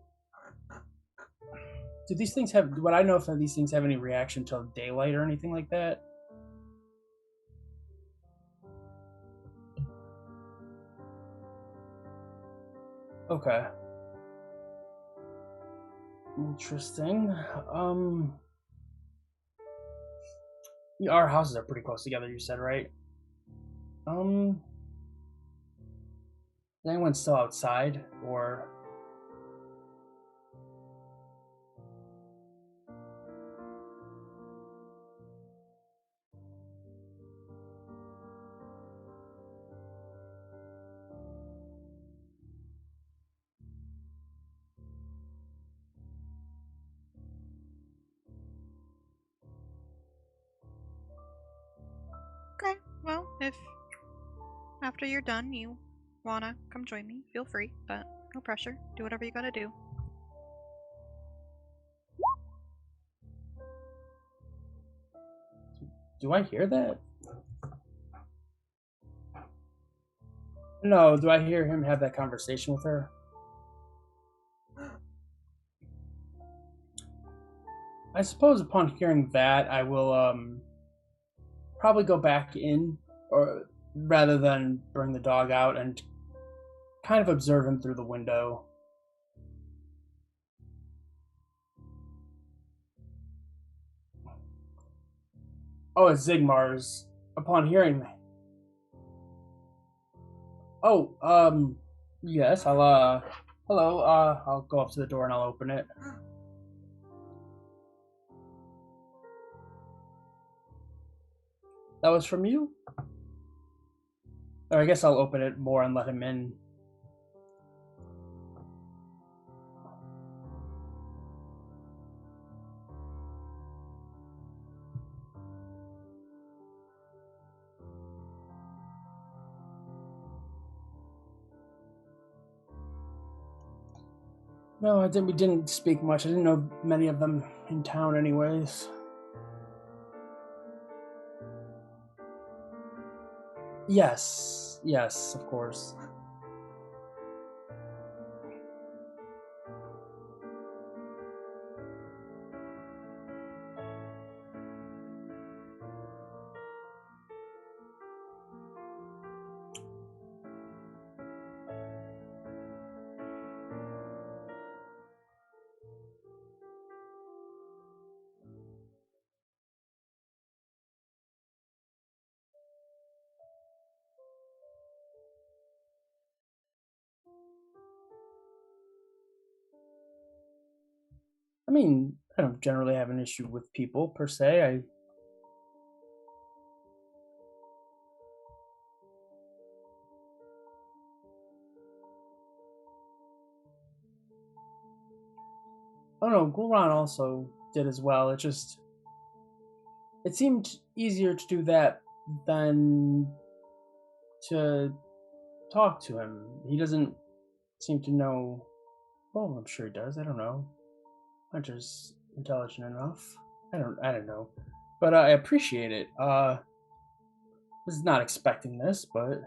Do these things have? Would I know if these things have any reaction to daylight or anything like that? Okay. Interesting. Our houses are pretty close together, you said, right? Is anyone still outside, or? Okay, well, if after you're done you wanna come join me, feel free, but no pressure. Do whatever you gotta do. Do I hear that? No, do I hear him have that conversation with her? I suppose upon hearing that, I will probably go back in, or rather than bring the dog out, and kind of observe him through the window. Oh, it's Zigmar's. Upon hearing that. Oh, yes, hello, I'll go up to the door and I'll open it. That was from you? Or I guess I'll open it more and let him in. No, we didn't speak much. I didn't know many of them in town anyways. Yes, of course. I mean, I don't generally have an issue with people per se. Oh no, Gulran also did as well. It seemed easier to do that than to talk to him. He doesn't seem to know. Well, I'm sure he does. I don't know. Hunter's intelligent enough. I don't know, but I appreciate it. Was not expecting this, but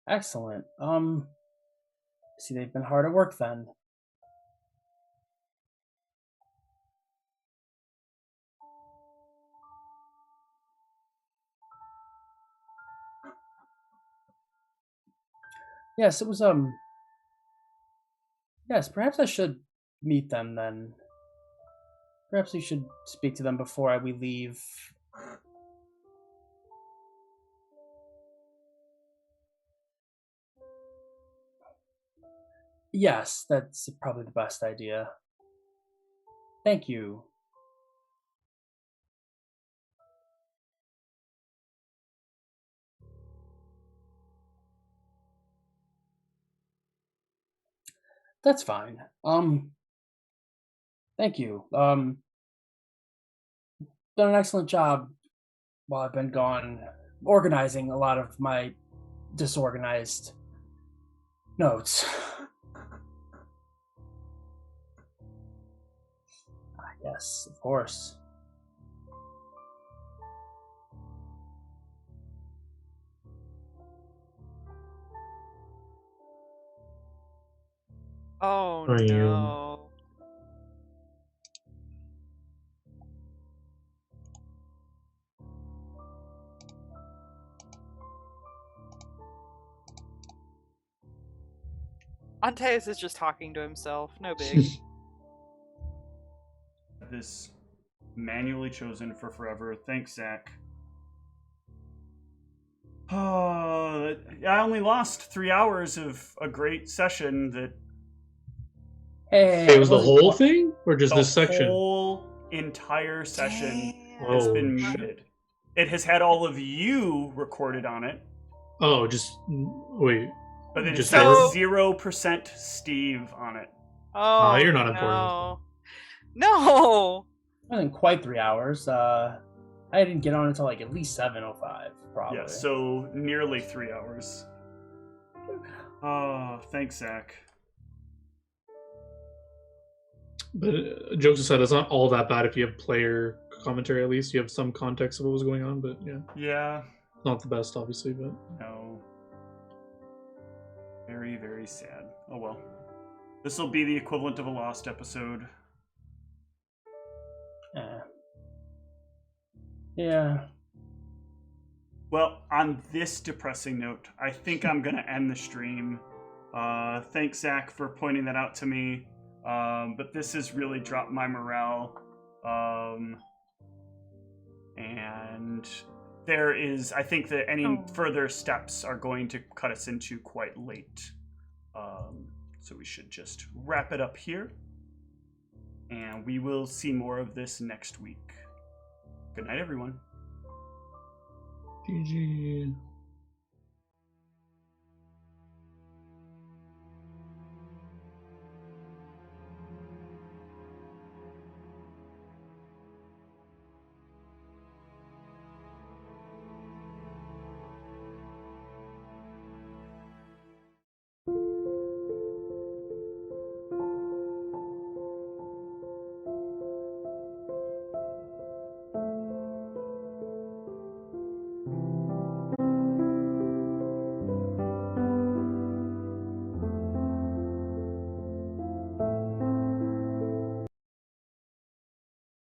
excellent. See, they've been hard at work then. Yes, it was yes, perhaps I should meet them then. Perhaps we should speak to them before we leave. Yes, that's probably the best idea. Thank you. That's fine. Thank you. Done an excellent job while I've been gone, organizing a lot of my disorganized notes. Yes, of course. Oh Are you? no. Antaeus is just talking to himself. No big. This manually chosen for forever. Thanks, Zach. I only lost 3 hours of a great session that Hey, It was the wasn't whole quite- thing, or just the this section? whole entire session has Oh, been shit. muted. It has had all of you recorded on it, Oh, just wait. but it Just has So- 0% Steve on it. Oh, you're not important. no. No. wasn't quite 3 hours. I didn't get on until like at least 7:05, probably. Yeah, so nearly 3 hours. Oh, thanks, Zach. But jokes aside, it's not all that bad if you have player commentary. At least you have some context of what was going on. But yeah, Yeah, not the best, obviously. But no. Very, very sad. Oh well. This will be the equivalent of a lost episode. Yeah. Well, on this depressing note, I think I'm going to end the stream. Thanks, Zach, for pointing that out to me. But this has really dropped my morale. And I think that any further steps are going to cut us into quite late. So we should just wrap it up here. And we will see more of this next week. Good night, everyone. GG.